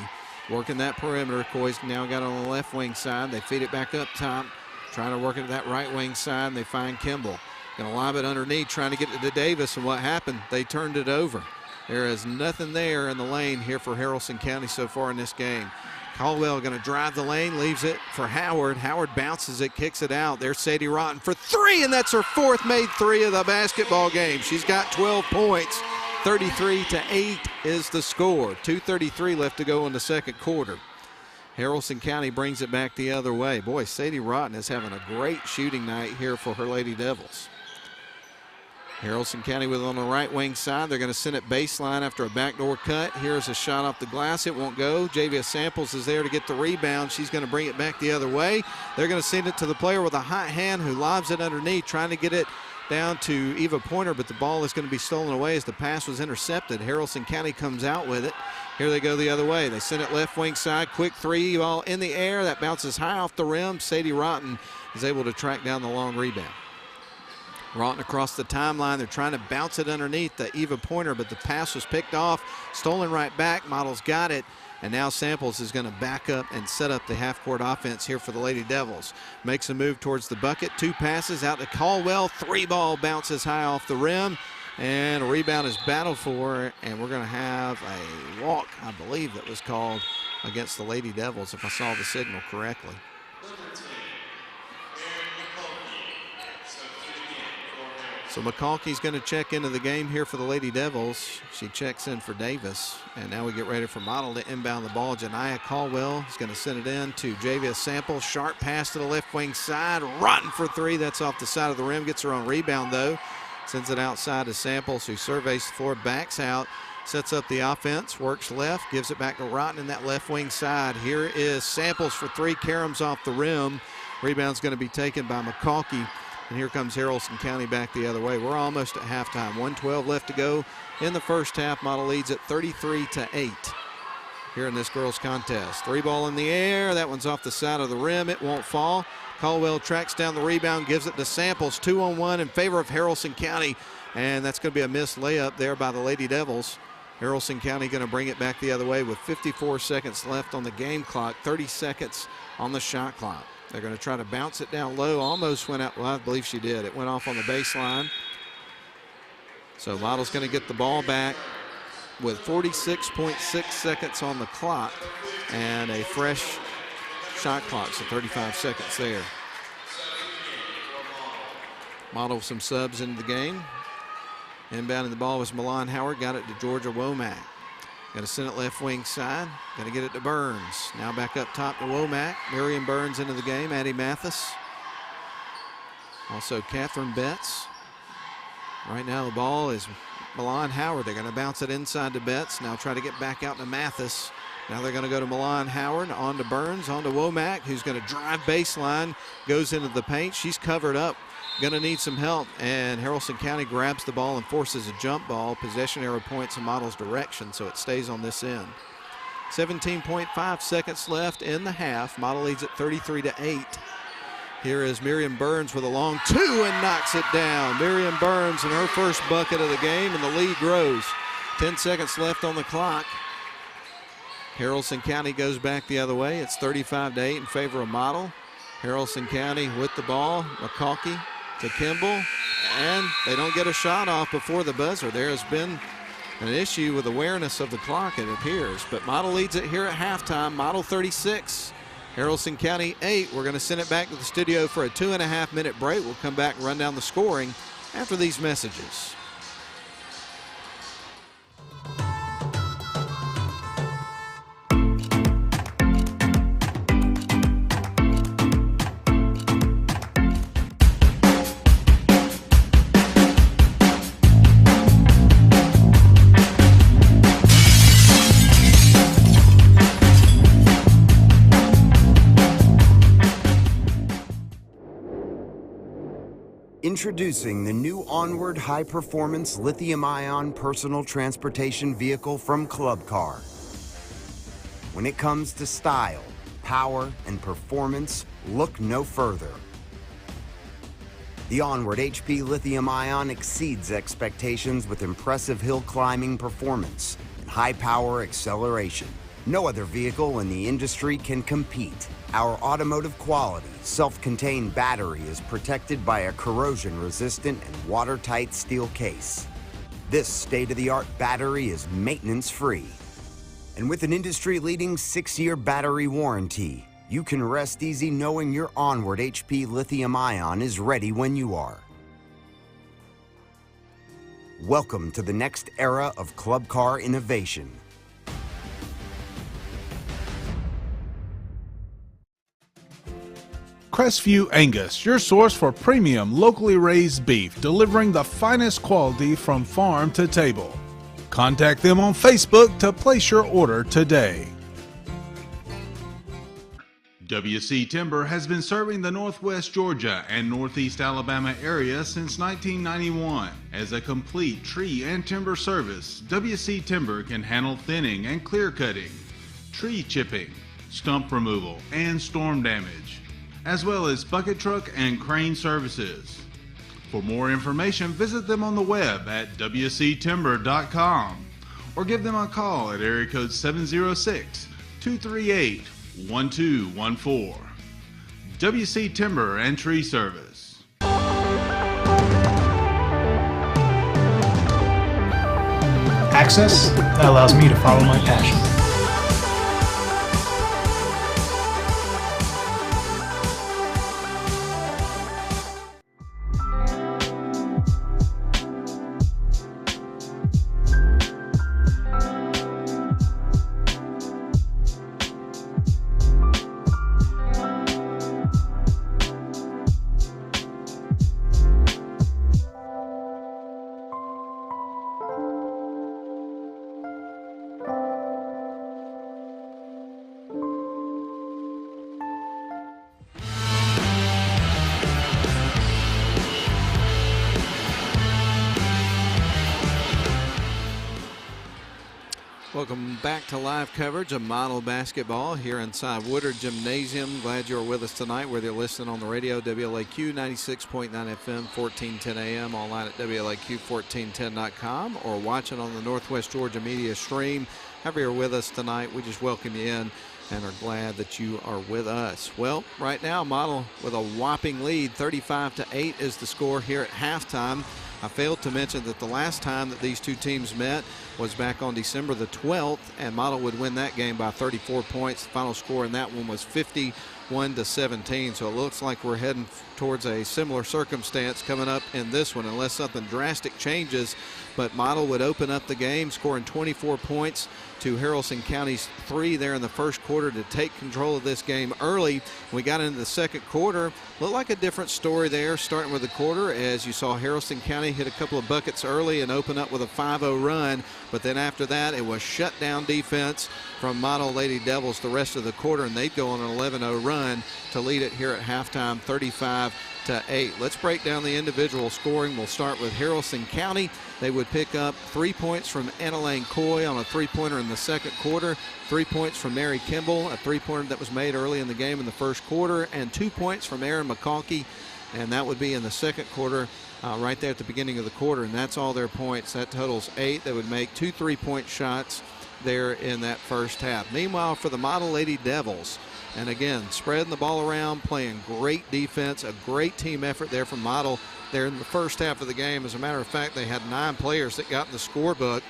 Working that perimeter. Coy's now got it on the left wing side. They feed it back up top, trying to work it to that right wing side, and they find Kimball. Going to lob it underneath, trying to get it to Davis, and what happened? They turned it over. There is nothing there in the lane here for Haralson County so far in this game. Caldwell going to drive the lane, leaves it for Howard. Howard bounces it, kicks it out. There's Sadie Rotten for 3, and that's her 4th made 3 of the basketball game. She's got 12 points. 33-8 is the score. 2:33 left to go in the second quarter. Haralson County brings it back the other way. Boy, Sadie Rotten is having a great shooting night here for her Lady Devils. Haralson County with it on the right wing side. They're going to send it baseline after a backdoor cut. Here's a shot off the glass. It won't go. Javia Samples is there to get the rebound. She's going to bring it back the other way. They're going to send it to the player with a hot hand who lobs it underneath, trying to get it down to Eva Pointer, but the ball is going to be stolen away as the pass was intercepted. Haralson County comes out with it. Here they go the other way. They send it left wing side. Quick 3 ball in the air. That bounces high off the rim. Sadie Rotten is able to track down the long rebound. Rotten across the timeline. They're trying to bounce it underneath the Eva Pointer, but the pass was picked off. Stolen right back. Models got it. And now Samples is going to back up and set up the half-court offense here for the Lady Devils. Makes a move towards the bucket. 2 passes out to Caldwell. 3 ball bounces high off the rim. And a rebound is battled for, and we're going to have a walk, I believe, that was called against the Lady Devils, if I saw the signal correctly. So McCalkey's going to check into the game here for the Lady Devils. She checks in for Davis. And now we get ready for Model to inbound the ball. Janiah Caldwell is going to send it in to Javia Samples. Sharp pass to the left wing side. Rotten for 3. That's off the side of the rim. Gets her own rebound, though. Sends it outside to Samples, who surveys the floor, backs out, sets up the offense, works left, gives it back to Rotten in that left wing side. Here is Samples for 3. Karams off the rim. Rebound's going to be taken by McCalkey. And here comes Haralson County back the other way. We're almost at halftime. 1:12 left to go in the first half. Model leads at 33-8 here in this girls contest. 3 ball in the air. That one's off the side of the rim. It won't fall. Caldwell tracks down the rebound, gives it to Samples. 2-on-1 in favor of Haralson County. And that's going to be a missed layup there by the Lady Devils. Haralson County going to bring it back the other way with 54 seconds left on the game clock, 30 seconds on the shot clock. They're going to try to bounce it down low. Almost went out. Well, I believe she did. It went off on the baseline. So Model's going to get the ball back with 46.6 seconds on the clock and a fresh shot clock, so 35 seconds there. Model with some subs into the game. Inbounding the ball was Milan Howard. Got it to Georgia Womack. Got to send it left wing side. Got to get it to Burns. Now back up top to Womack. Miriam Burns into the game. Addie Mathis. Also Catherine Betts. Right now the ball is Milan Howard. They're going to bounce it inside to Betts. Now try to get back out to Mathis. Now they're going to go to Milan Howard. On to Burns. On to Womack, who's going to drive baseline. Goes into the paint. She's covered up. Going to need some help, and Haralson County grabs the ball and forces a jump ball. Possession arrow points in Model's direction, so it stays on this end. 17.5 seconds left in the half. Model leads at 33-8. Here is Miriam Burns with a long 2 and knocks it down. Miriam Burns in her first bucket of the game, and the lead grows. 10 seconds left on the clock. Haralson County goes back the other way. It's 35-8 in favor of Model. Haralson County with the ball. McCalkey to Kimball, and they don't get a shot off before the buzzer. There has been An issue with awareness of the clock, it appears. But Model leads it here at halftime. Model 36, Haralson County 8. We're going to send it back to the studio for a 2.5-minute break. We'll come back and run down the scoring after these messages. Introducing the new Onward high-performance lithium-ion personal transportation vehicle from Club Car. When it comes to style, power, and performance, look no further. The Onward HP lithium-ion exceeds expectations with impressive hill climbing performance and high-power acceleration. No other vehicle in the industry can compete. Our automotive quality, self-contained battery is protected by a corrosion-resistant and watertight steel case. This state-of-the-art battery is maintenance-free. And with an industry-leading 6-year battery warranty, you can rest easy knowing your Onward HP lithium-ion is ready when you are. Welcome to the next era of Club Car innovation. Crestview Angus, your source for premium locally raised beef, delivering the finest quality from farm to table. Contact them on Facebook to place your order today. WC Timber has been serving the Northwest Georgia and Northeast Alabama area since 1991. As a complete tree and timber service, WC Timber can handle thinning and clear cutting, tree chipping, stump removal, and storm damage, as well as bucket truck and crane services. For more information, visit them on the web at wctimber.com or give them a call at area code 706-238-1214. WC Timber and Tree Service. Access that allows me to follow my passion. Welcome back to live coverage of Model basketball here inside Woodard Gymnasium. Glad you're with us tonight, whether you're listening on the radio, WLAQ 96.9 FM, 1410 AM, online at WLAQ1410.com, or watching on the Northwest Georgia media stream. However you're with us tonight, we just welcome you in and are glad that you are with us. Well, right now, Model with a whopping lead, 35-8 is the score here at halftime. I failed to mention that the last time that these two teams met was back on December the 12th, and Model would win that game by 34 points. The final score in that one was 51-17, so it looks like we're heading towards a similar circumstance coming up in this one, unless something drastic changes. But Model would open up the game, scoring 24 points to Haralson County's 3 there in the first quarter to take control of this game early. We got into the second quarter. Looked like a different story there, starting with the quarter, as you saw Haralson County hit a couple of buckets early and open up with a 5-0 run. But then after that, it was shut down defense from Model Lady Devils the rest of the quarter, and they'd go on an 11-0 run to lead it here at halftime, 35-8. Let's break down the individual scoring. We'll start with Haralson County. They would pick up 3 points from Annalane Coy on a three-pointer in the second quarter, 3 points from Mary Kimball, a three-pointer that was made early in the game in the first quarter, and 2 points from Erin McCalkey, and that would be in the second quarter, right there at the beginning of the quarter, and that's all their points. That totals 8. They would make 2 3-point shots there in that first half. Meanwhile, for the Model Lady Devils, and again, spreading the ball around, playing great defense, a great team effort there from Model there in the first half of the game. As a matter of fact, they had 9 players that got in the scorebook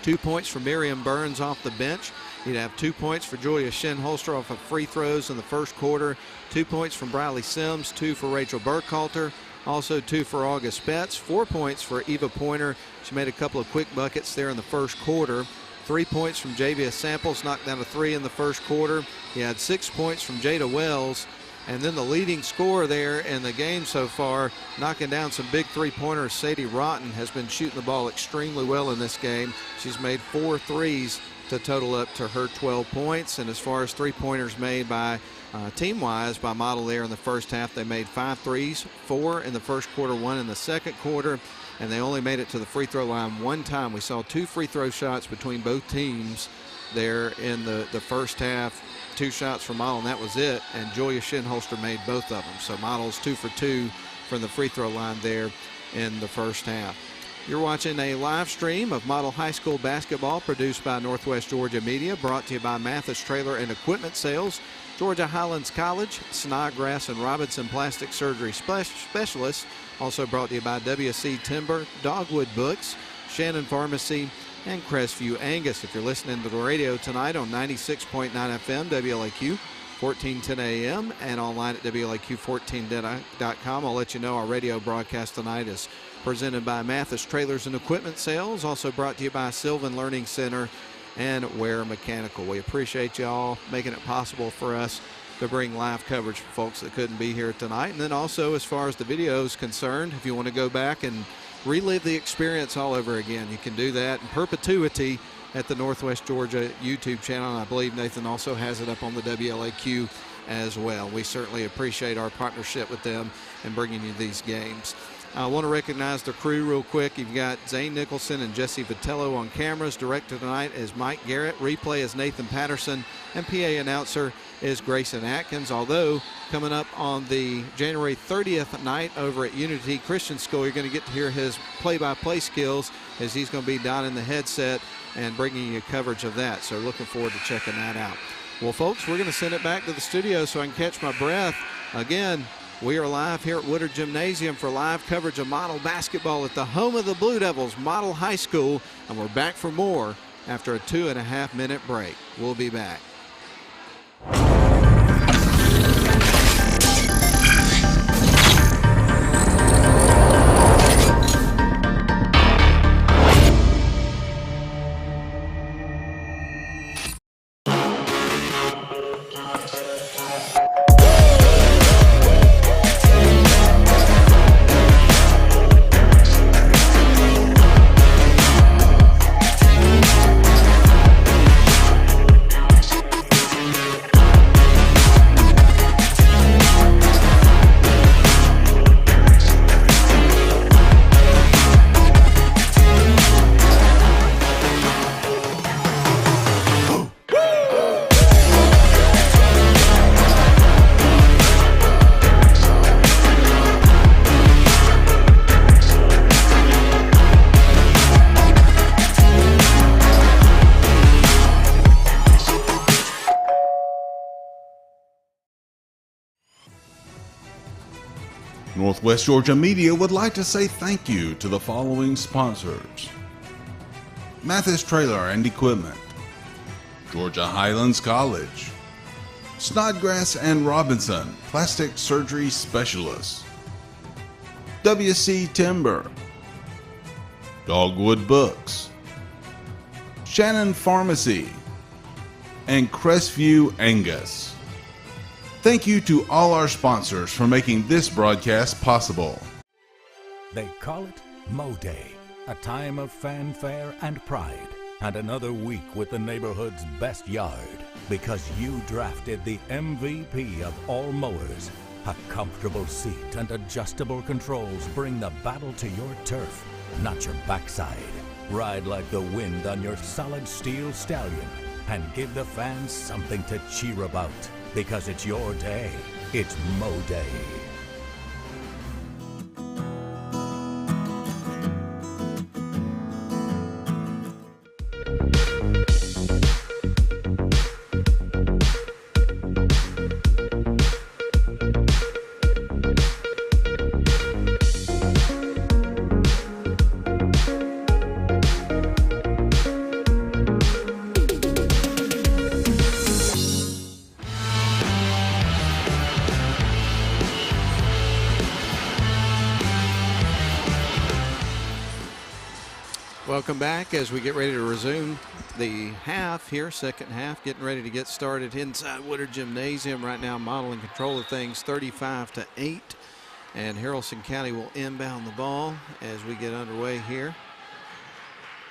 2 points for Miriam Burns off the bench. You'd have 2 points for Julia Shinholster off of free throws in the first quarter. 2 points from Briley Sims, 2 for Rachel Burkhalter. Also 2 for August Betts, 4 points for Eva Pointer. She made a couple of quick buckets there in the first quarter. 3 points from Javia Samples, knocked down a 3 in the first quarter. He had 6 points from Jada Wells. And then the leading scorer there in the game so far, knocking down some big three-pointers, Sadie Rotten has been shooting the ball extremely well in this game. She's made 4 threes to total up to her 12 points. And as far as three-pointers made by team-wise by Model there in the first half, they made 5 threes, 4 in the first quarter, 1 in the second quarter, and they only made it to the free throw line 1 time. We saw 2 free throw shots between both teams there in the first half. 2 shots from Model, and that was it, and Julia Shinholster made both of them. So Model's 2 for 2 from the free throw line there in the first half. You're watching a live stream of Model High School basketball produced by Northwest Georgia Media, brought to you by Mathis Trailer and Equipment Sales, Georgia Highlands College, Snodgrass and Robinson Plastic Surgery Specialists, also brought to you by WC Timber, Dogwood Books, Shannon Pharmacy, and Crestview Angus. If you're listening to the radio tonight on 96.9 FM, WLAQ, 1410 AM, and online at WLAQ14.com, I'll let you know our radio broadcast tonight is presented by Mathis Trailers and Equipment Sales, also brought to you by Sylvan Learning Center and Ware Mechanical. We appreciate y'all making it possible for us to bring live coverage for folks that couldn't be here tonight. And then also, as far as the video is concerned, if you want to go back and relive the experience all over again, you can do that in perpetuity at the Northwest Georgia YouTube channel. And I believe Nathan also has it up on the WLAQ as well. We certainly appreciate our partnership with them and bringing you these games. I want to recognize the crew real quick. You've got Zane Nicholson and Jesse Vitello on cameras. Director tonight is Mike Garrett. Replay is Nathan Patterson. And PA announcer is Grayson Atkins. Although coming up on the January 30th night over at Unity Christian School, you're going to get to hear his play-by-play skills as he's going to be donning the headset and bringing you coverage of that. So looking forward to checking that out. Well, folks, we're going to send it back to the studio so I can catch my breath. Again, we are live here at Woodard Gymnasium for live coverage of Model basketball at the home of the Blue Devils, Model High School, and we're back for more after a 2.5-minute break. We'll be back. Northwest Georgia Media would like to say thank you to the following sponsors: Mathis Trailer and Equipment, Georgia Highlands College, Snodgrass and Robinson Plastic Surgery Specialists, WC Timber, Dogwood Books, Shannon Pharmacy, and Crestview Angus. Thank you to all our sponsors for making this broadcast possible. They call it Mo Day, a time of fanfare and pride, and another week with the neighborhood's best yard, because you drafted the MVP of all mowers. A comfortable seat and adjustable controls bring the battle to your turf, not your backside. Ride like the wind on your solid steel stallion and give the fans something to cheer about. Because it's your day. It's Mo Day. Welcome back as we get ready to resume the half here, second half, getting ready to get started inside Woodard Gymnasium. Right now, Model in control of things, 35-8. And Haralson County will inbound the ball as we get underway here.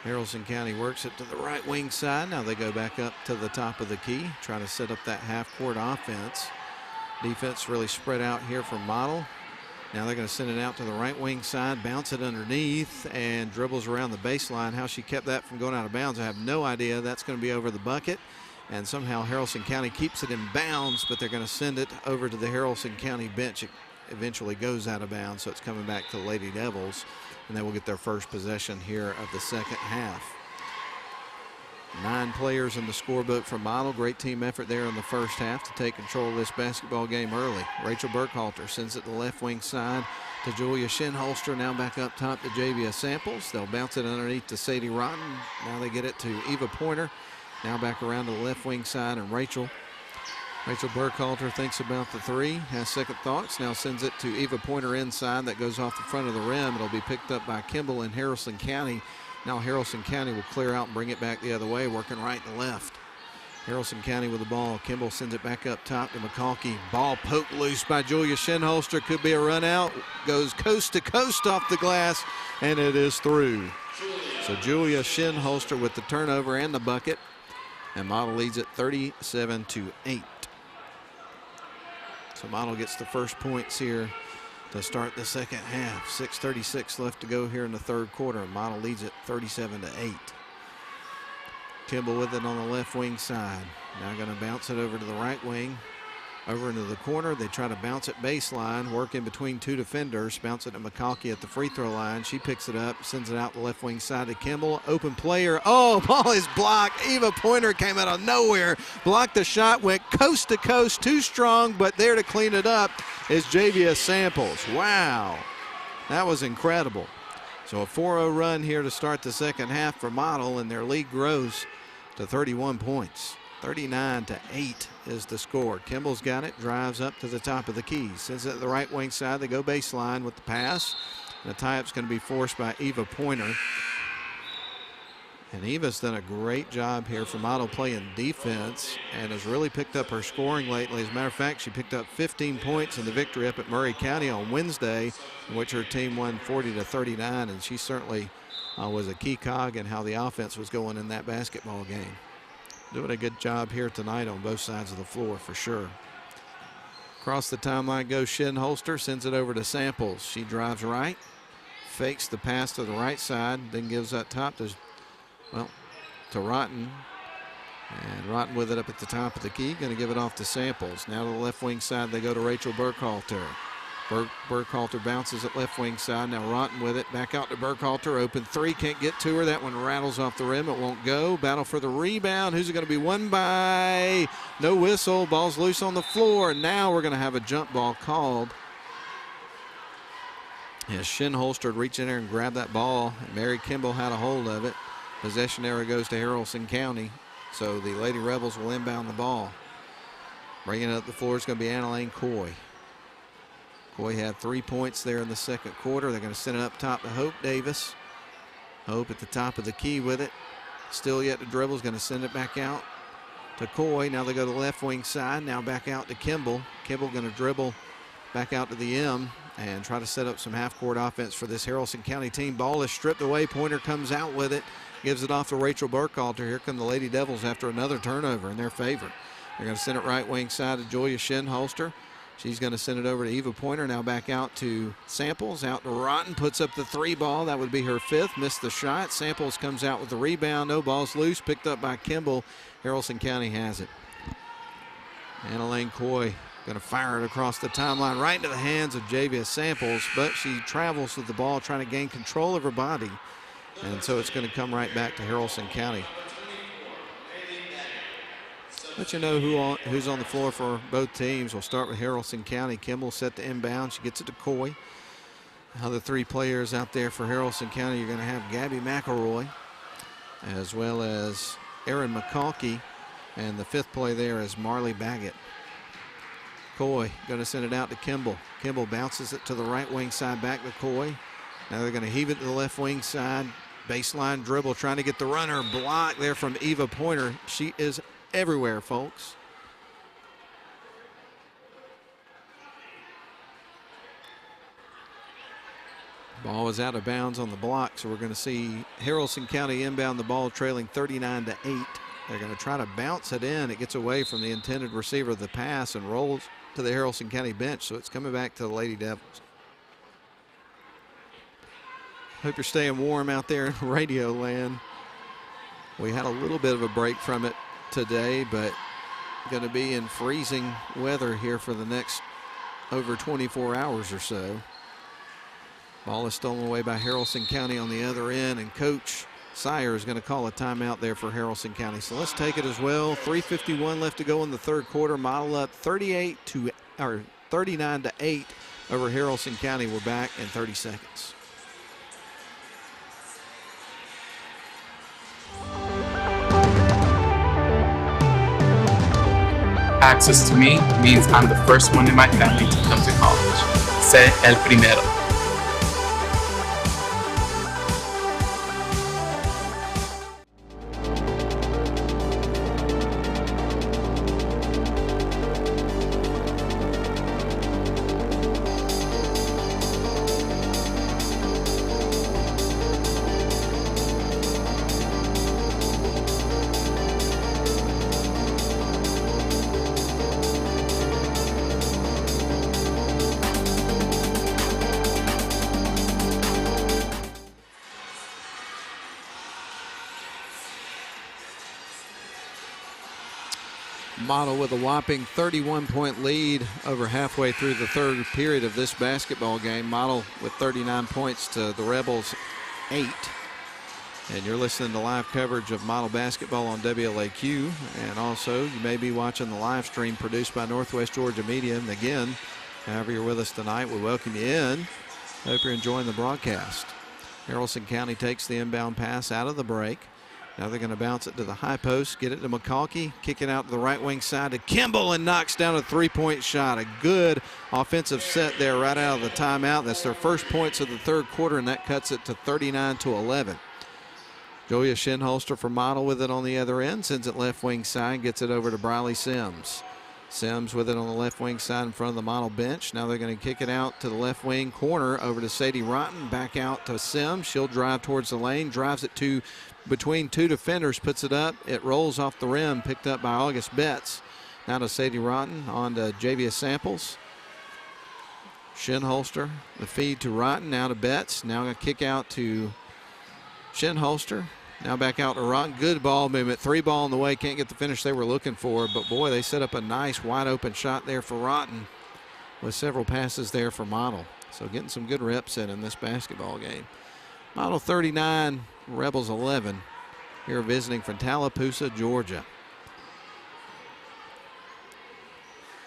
Haralson County works it to the right wing side. Now they go back up to the top of the key, trying to set up that half-court offense. Defense really spread out here for Model. Now they're going to send it out to the right wing side, bounce it underneath, and dribbles around the baseline. How she kept that from going out of bounds, I have no idea. That's going to be over the bucket. And somehow Haralson County keeps it in bounds, but they're going to send it over to the Haralson County bench. It eventually goes out of bounds, so it's coming back to the Lady Devils, and they will get their first possession here of the second half. 9 players in the scorebook for Model. Great team effort there in the first half to take control of this basketball game early. Rachel Burkhalter sends it to the left wing side to Julia Shinholster. Now back up top to Javia Samples. They'll bounce it underneath to Sadie Rotten. Now they get it to Eva Pointer. Now back around to the left wing side, and Rachel Burkhalter thinks about the three, has second thoughts, now sends it to Eva Pointer inside. That goes off the front of the rim. It'll be picked up by Kimball in Haralson County. Now Haralson County will clear out and bring it back the other way, working right and left. Haralson County with the ball. Kimball sends it back up top to McCalkey. Ball poked loose by Julia Shinholster. Could be a run out. Goes coast to coast off the glass, and it is through. So Julia Shinholster with the turnover and the bucket. And Model leads it 37-8. So Model gets the first points here to start the second half. 6:36 left to go here in the third quarter. Model leads it 37-8. Kimball with it on the left wing side. Now going to bounce it over to the right wing. Over into the corner. They try to bounce it baseline. Work in between 2 defenders. Bounce it to McCalkey at the free throw line. She picks it up. Sends it out the left wing side to Kimball. Open player. Oh, ball is blocked. Eva Pointer came out of nowhere. Blocked the shot. Went coast to coast. Too strong, but there to clean it up is Javia Samples. Wow. That was incredible. So a 4-0 run here to start the second half for Model, and their lead grows to 31 points. 39-8 is the score. Kimball's got it, drives up to the top of the key. Sends it to the right wing side. They go baseline with the pass. And the tie-up's going to be forced by Eva Pointer. And Eva's done a great job here for Model playing defense and has really picked up her scoring lately. As a matter of fact, she picked up 15 points in the victory up at Murray County on Wednesday, in which her team won 40-39, and she certainly was a key cog in how the offense was going in that basketball game. Doing a good job here tonight on both sides of the floor for sure. Across the timeline goes Shinholster, sends it over to Samples. She drives right, fakes the pass to the right side, then gives that top to Rotten. And Rotten with it up at the top of the key, going to give it off to Samples. Now to the left wing side, they go to Rachel Burkhalter. Burkhalter bounces at left wing side. Now Rotten with it. Back out to Burkhalter. Open three. Can't get to her. That one rattles off the rim. It won't go. Battle for the rebound. Who's it going to be? Won by? No whistle. Ball's loose on the floor. And now we're going to have a jump ball called. As Shinholster reached in there and grabbed that ball. Mary Kimball had a hold of it. Possession error goes to Haralson County. So the Lady Rebels will inbound the ball. Bringing it up the floor is going to be Annalane Coy. Coy had 3 points there in the second quarter. They're going to send it up top to Hope Davis. Hope at the top of the key with it. Still yet to dribble. Is going to send it back out to Coy. Now they go to the left wing side. Now back out to Kimball. Kimball going to dribble back out to the M and try to set up some half-court offense for this Haralson County team. Ball is stripped away. Pointer comes out with it. Gives it off to Rachel Burkhalter. Here come the Lady Devils after another turnover in their favor. They're going to send it right wing side to Julia Shinholster. She's going to send it over to Eva Pointer. Now back out to Samples. Out to Rotten. Puts up the 3 ball. That would be her 5th. Missed the shot. Samples comes out with the rebound. No, ball's loose. Picked up by Kimball. Haralson County has it. Annalane Coy going to fire it across the timeline right into the hands of Javia Samples, but she travels with the ball trying to gain control of her body. And so it's going to come right back to Haralson County. Let you know who's on the floor for both teams. We'll start with Haralson County. Kimball set to inbound. She gets it to Coy. Other 3 players out there for Haralson County. You're going to have Gabby McElroy as well as Erin McCalkey. And the 5th play there is Marley Baggett. Coy going to send it out to Kimball. Kimball bounces it to the right wing side back to Coy. Now they're going to heave it to the left wing side. Baseline dribble, trying to get the runner. Block there from Eva Pointer. She is everywhere, folks. Ball was out of bounds on the block, so we're going to see Haralson County inbound the ball, trailing 39-8. They're going to try to bounce it in. It gets away from the intended receiver of the pass and rolls to the Haralson County bench, so it's coming back to the Lady Devils. Hope you're staying warm out there in radio land. We had a little bit of a break from it today, but going to be in freezing weather here for the next over 24 hours or so. Ball is stolen away by Haralson County on the other end, and Coach Sire is going to call a timeout there for Haralson County. So let's take it as well. 3:51 left to go in the third quarter. Model up 39-8 over Haralson County. We're back in 30 seconds. Access to me means I'm the first one in my family to come to college. Sé el primero. Model with a whopping 31-point lead over halfway through the third period of this basketball game. Model with 39 points to the Rebels 8. And you're listening to live coverage of Model basketball on WLAQ. And also, you may be watching the live stream produced by Northwest Georgia Media. And again, however you're with us tonight, we welcome you in. Hope you're enjoying the broadcast. Haralson County takes the inbound pass out of the break. Now they're going to bounce it to the high post, get it to McCalkey, kick it out to the right wing side to Kimball, and knocks down a three-point shot. A good offensive set there right out of the timeout. That's their first points of the third quarter, and that cuts it to 39-11. Julia Shinholster for Model with it on the other end, sends it left wing side, gets it over to Briley Sims. Sims with it on the left wing side in front of the Model bench. Now they're going to kick it out to the left wing corner over to Sadie Rotten, back out to Sims. She'll drive towards the lane, drives it to between two defenders, puts it up. It rolls off the rim, picked up by August Betts. Now to Sadie Rotten, on to Javia Samples. Shinholster, the feed to Rotten, now to Betts. Now going to kick out to Shinholster. Now back out to Rotten. Good ball movement. Three ball on the way. Can't get the finish they were looking for. But, boy, they set up a nice wide open shot there for Rotten with several passes there for Model. So getting some good reps in this basketball game. Model 39, Rebels 11. Here visiting from Tallapoosa, Georgia.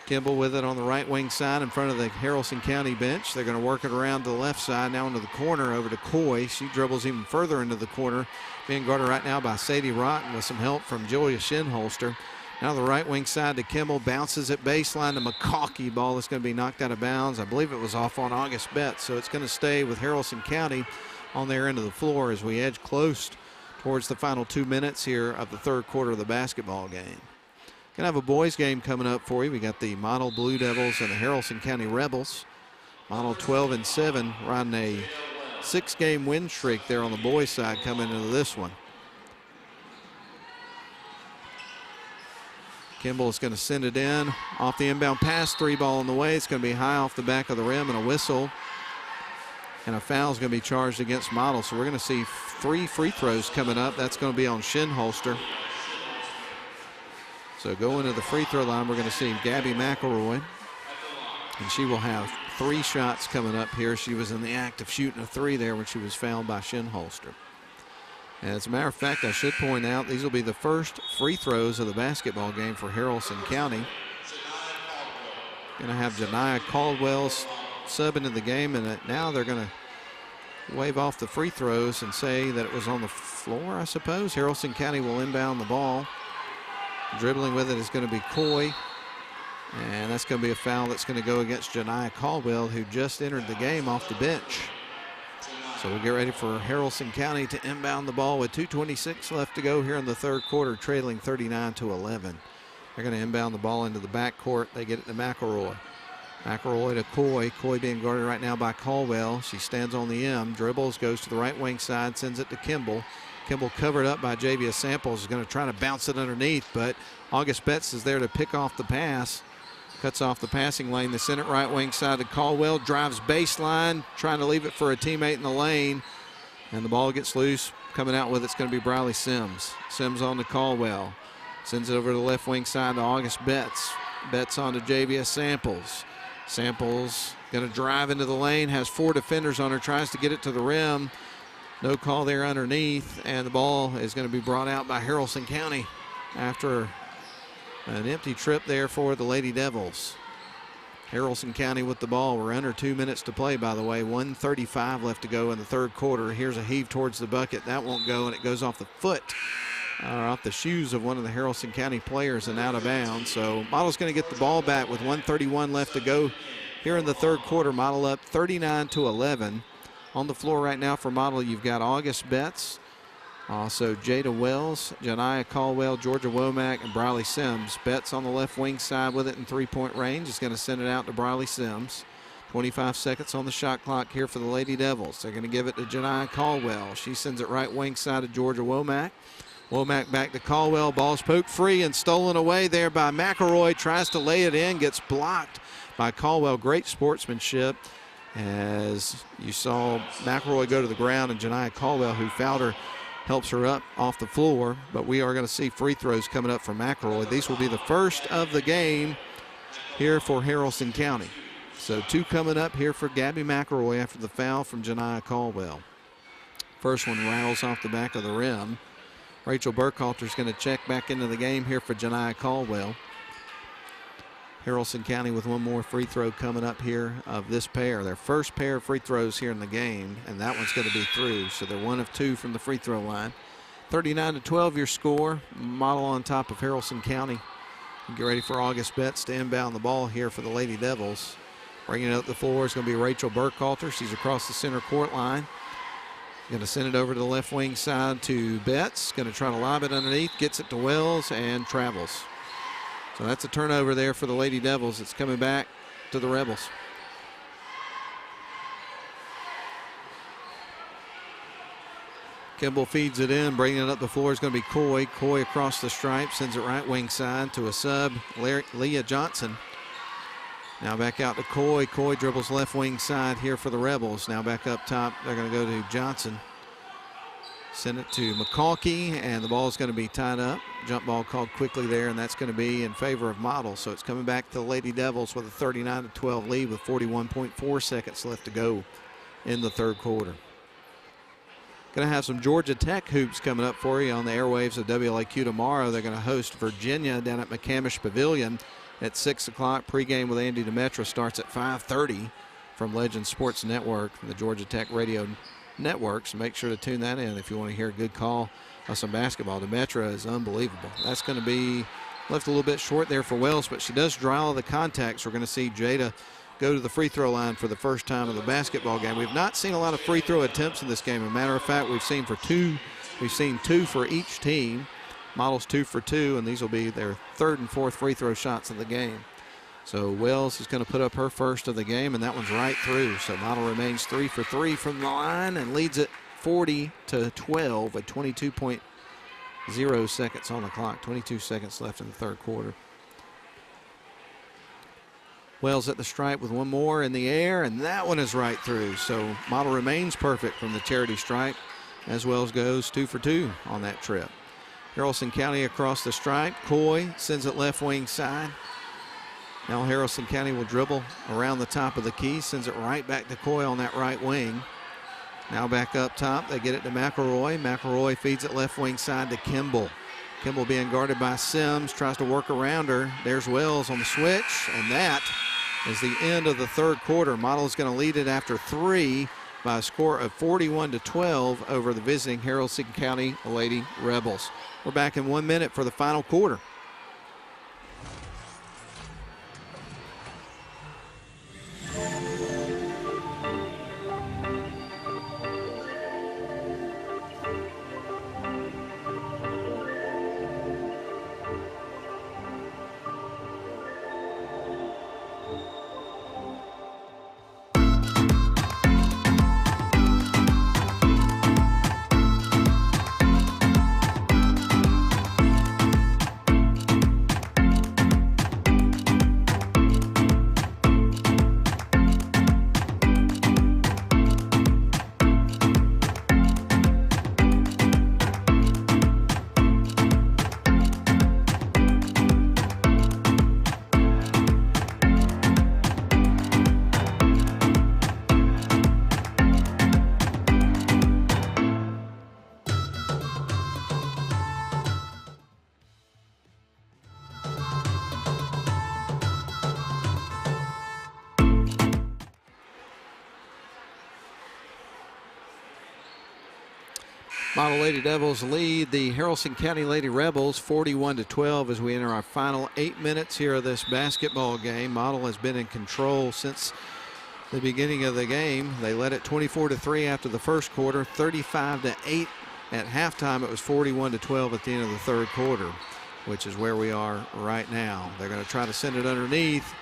Kimball with it on the right wing side in front of the Haralson County bench. They're going to work it around to the left side, now into the corner over to Coy. She dribbles even further into the corner, being guarded right now by Sadie Rotten with some help from Julia Shinholster. Now the right wing side to Kimball, bounces at baseline to McCalkey. Ball that's going to be knocked out of bounds. I believe it was off on August Betts, so it's going to stay with Haralson County on their end of the floor as we edge close towards the final 2 minutes here of the third quarter of the basketball game. Gonna have a boys game coming up for you. We got the Model Blue Devils and the Haralson County Rebels. Model 12-7 riding a 6-game win streak there on the boys side coming into this one. Kimball is going to send it in off the inbound pass, three ball on the way. It's going to be high off the back of the rim and a whistle. And a foul is going to be charged against Model. So we're going to see 3 free throws coming up. That's going to be on Shinholster. So going to the free throw line, we're going to see Gabby McElroy. And she will have 3 shots coming up here. She was in the act of shooting a 3 there when she was fouled by Shinholster. And as a matter of fact, I should point out, these will be the first free throws of the basketball game for Haralson County. Going to have Janiah Caldwell sub into the game, and now they're going to wave off the free throws and say that it was on the floor, I suppose. Haralson County will inbound the ball. Dribbling with it is going to be Coy. And that's going to be a foul that's going to go against Janiah Caldwell, who just entered the game off the bench. So we'll get ready for Haralson County to inbound the ball with 2:26 left to go here in the third quarter, trailing 39-11. They're going to inbound the ball into the backcourt. They get it to McElroy. McElroy to Coy. Coy being guarded right now by Caldwell. She stands on the M, dribbles, goes to the right wing side, sends it to Kimball. Kimball covered up by Javia Samples, is going to try to bounce it underneath, but August Betts is there to pick off the pass. Cuts off the passing lane. They send it right wing side to Caldwell. Drives baseline, trying to leave it for a teammate in the lane. And the ball gets loose. Coming out with it's going to be Briley Sims. Sims on to Caldwell. Sends it over to the left wing side to August Betts. Betts on to Javia Samples. Samples going to drive into the lane. Has 4 defenders on her. Tries to get it to the rim. No call there underneath. And the ball is going to be brought out by Haralson County after an empty trip there for the Lady Devils. Haralson County with the ball. We're under 2 minutes to play, by the way. 1:35 left to go in the third quarter. Here's a heave towards the bucket. That won't go, and it goes off the foot, off the shoes of one of the Haralson County players and out of bounds. So Model's going to get the ball back with 1:31 left to go here in the third quarter. Model up 39-11. On the floor right now for Model, you've got August Betts, also Jada Wells, Janiah Caldwell, Georgia Womack, and Briley Sims. Betts on the left wing side with it in three-point range. Is going to send it out to Briley Sims. 25 seconds on the shot clock here for the Lady Devils. They're going to give it to Janiah Caldwell. She sends it right wing side to Georgia Womack. Womack back to Caldwell. Ball's poked free and stolen away there by McElroy. Tries to lay it in, gets blocked by Caldwell. Great sportsmanship, as you saw McElroy go to the ground, and Janiah Caldwell, who fouled her, helps her up off the floor. But we are going to see free throws coming up from McElroy. These will be the first of the game here for Haralson County. So 2 coming up here for Gabby McElroy after the foul from Janiah Caldwell. First one rattles off the back of the rim. Rachel Burkhalter is going to check back into the game here for Janiah Caldwell. Haralson County with one more free throw coming up here of this pair. Their first pair of free throws here in the game, and that one's going to be through. So they're 1 of 2 from the free throw line. 39-12 your score. Model on top of Haralson County. Get ready for August Betts to inbound the ball here for the Lady Devils. Bringing it up the floor is going to be Rachel Burkhalter. She's across the center court line. Going to send it over to the left wing side to Betts. Going to try to lob it underneath. Gets it to Wells and travels. So that's a turnover there for the Lady Devils. It's coming back to the Rebels. Kimball feeds it in. Bringing it up the floor is going to be Coy. Coy across the stripe. Sends it right wing side to a sub, Leah Johnson. Now back out to Coy. Coy dribbles left wing side here for the Rebels. Now back up top. They're going to go to Johnson. Send it to McCalkey, and the ball is going to be tied up. Jump ball called quickly there, and that's going to be in favor of Model. So it's coming back to the Lady Devils with a 39-12 lead with 41.4 seconds left to go in the third quarter. Going to have some Georgia Tech hoops coming up for you on the airwaves of WLAQ tomorrow. They're going to host Virginia down at McCamish Pavilion at 6 o'clock. Pregame with Andy Demetra starts at 5:30 from Legends Sports Network and the Georgia Tech Radio Networks. Make sure to tune that in if you want to hear a good call of some basketball. Demetra is unbelievable. That's going to be left a little bit short there for Wells, but she does draw all the contacts. We're going to see Jada go to the free throw line for the first time in the basketball game. We've not seen a lot of free throw attempts in this game. As a matter of fact, we've seen 2 for each team. Model's 2 for 2, and these will be their third and fourth free throw shots of the game. So Wells is going to put up her first of the game, and that one's right through. So Model remains 3 for 3 from the line and leads it 40-12 with 22.0 seconds on the clock. 22 seconds left in the third quarter. Wells at the stripe with one more in the air, and that one is right through. So Model remains perfect from the charity stripe as Wells goes 2 for 2 on that trip. Haralson County across the stripe. Coy sends it left wing side. Now Haralson County will dribble around the top of the key, sends it right back to Coy on that right wing. Now back up top, they get it to McElroy. McElroy feeds it left wing side to Kimball. Kimball being guarded by Sims, tries to work around her. There's Wells on the switch, and that is the end of the third quarter. Model is going to lead it after 3 by a score of 41-12 over the visiting Haralson County Lady Rebels. We're back in 1 minute for the final quarter. Model Lady Devils lead the Haralson County Lady Rebels 41-12 as we enter our final 8 minutes here of this basketball game. Model has been in control since the beginning of the game. They led it 24-3 after the first quarter, 35-8 at halftime. It was 41-12 at the end of the third quarter, which is where we are right now. They're going to try to send it underneath.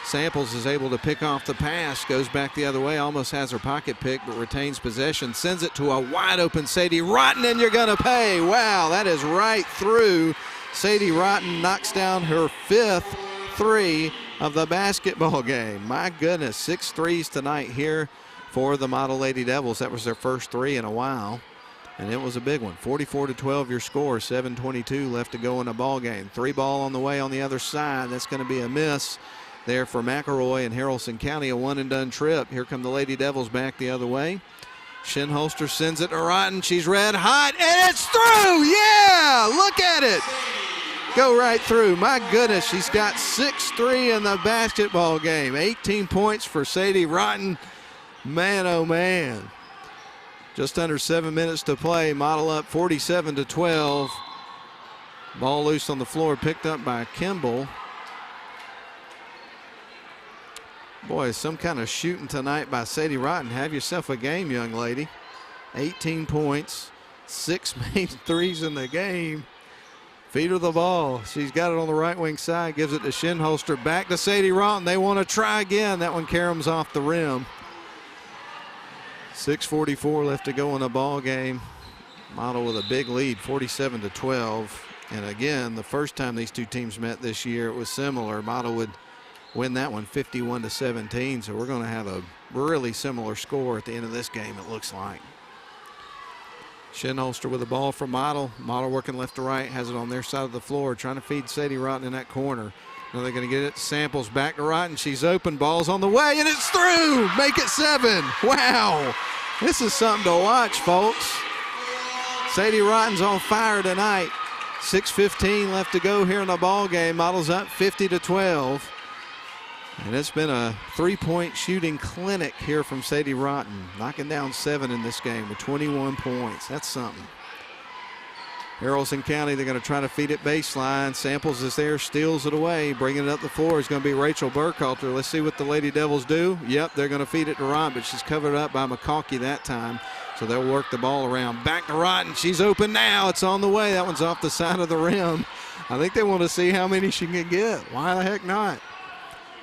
Samples is able to pick off the pass, goes back the other way, almost has her pocket pick, but retains possession, sends it to a wide open Sadie Rotten, and you're going to pay. Wow, that is right through. Sadie Rotten knocks down her 5th three of the basketball game. My goodness, 6 threes tonight here for the Model Lady Devils. That was their first 3 in a while, and it was a big one. 44-12 your score, 7:22 left to go in the ball game. 3 ball on the way on the other side. That's going to be a miss there for McElroy and Haralson County, a one-and-done trip. Here come the Lady Devils back the other way. Shinholster sends it to Rotten. She's red hot, and it's through! Yeah! Look at it! Go right through. My goodness, she's got 6-3 in the basketball game. 18 points for Sadie Rotten. Man, oh man. Just under 7 minutes to play. Model up 47-12. Ball loose on the floor, picked up by Kimball. Boy, some kind of shooting tonight by Sadie Rotten. Have yourself a game, young lady. 18 points, 6 main threes in the game. Feed her the ball. She's got it on the right wing side, gives it to Shinholster. Back to Sadie Rotten. They want to try again. That one caroms off the rim. 6:44 left to go in the ball game. Model with a big lead, 47-12. And again, the first time these two teams met this year, it was similar. Model would win that one 51-17, so we're going to have a really similar score at the end of this game, it looks like. Shinholster with the ball for Model. Model working left to right, has it on their side of the floor, trying to feed Sadie Rotten in that corner. Now they're going to get it to Samples, back to Rotten. She's open, ball's on the way, and it's through! Make it 7. Wow! This is something to watch, folks. Sadie Rotten's on fire tonight. 6:15 left to go here in the ball game. Model's up 50-12. And it's been a 3-point shooting clinic here from Sadie Rotten, knocking down 7 in this game with 21 points. That's something. Haralson County, they're going to try to feed it baseline. Samples is there, steals it away. Bringing it up the floor is going to be Rachel Burkhalter. Let's see what the Lady Devils do. Yep, they're going to feed it to Rotten, but she's covered up by McCalkey that time. So they'll work the ball around. Back to Rotten. She's open now. It's on the way. That one's off the side of the rim. I think they want to see how many she can get. Why the heck not?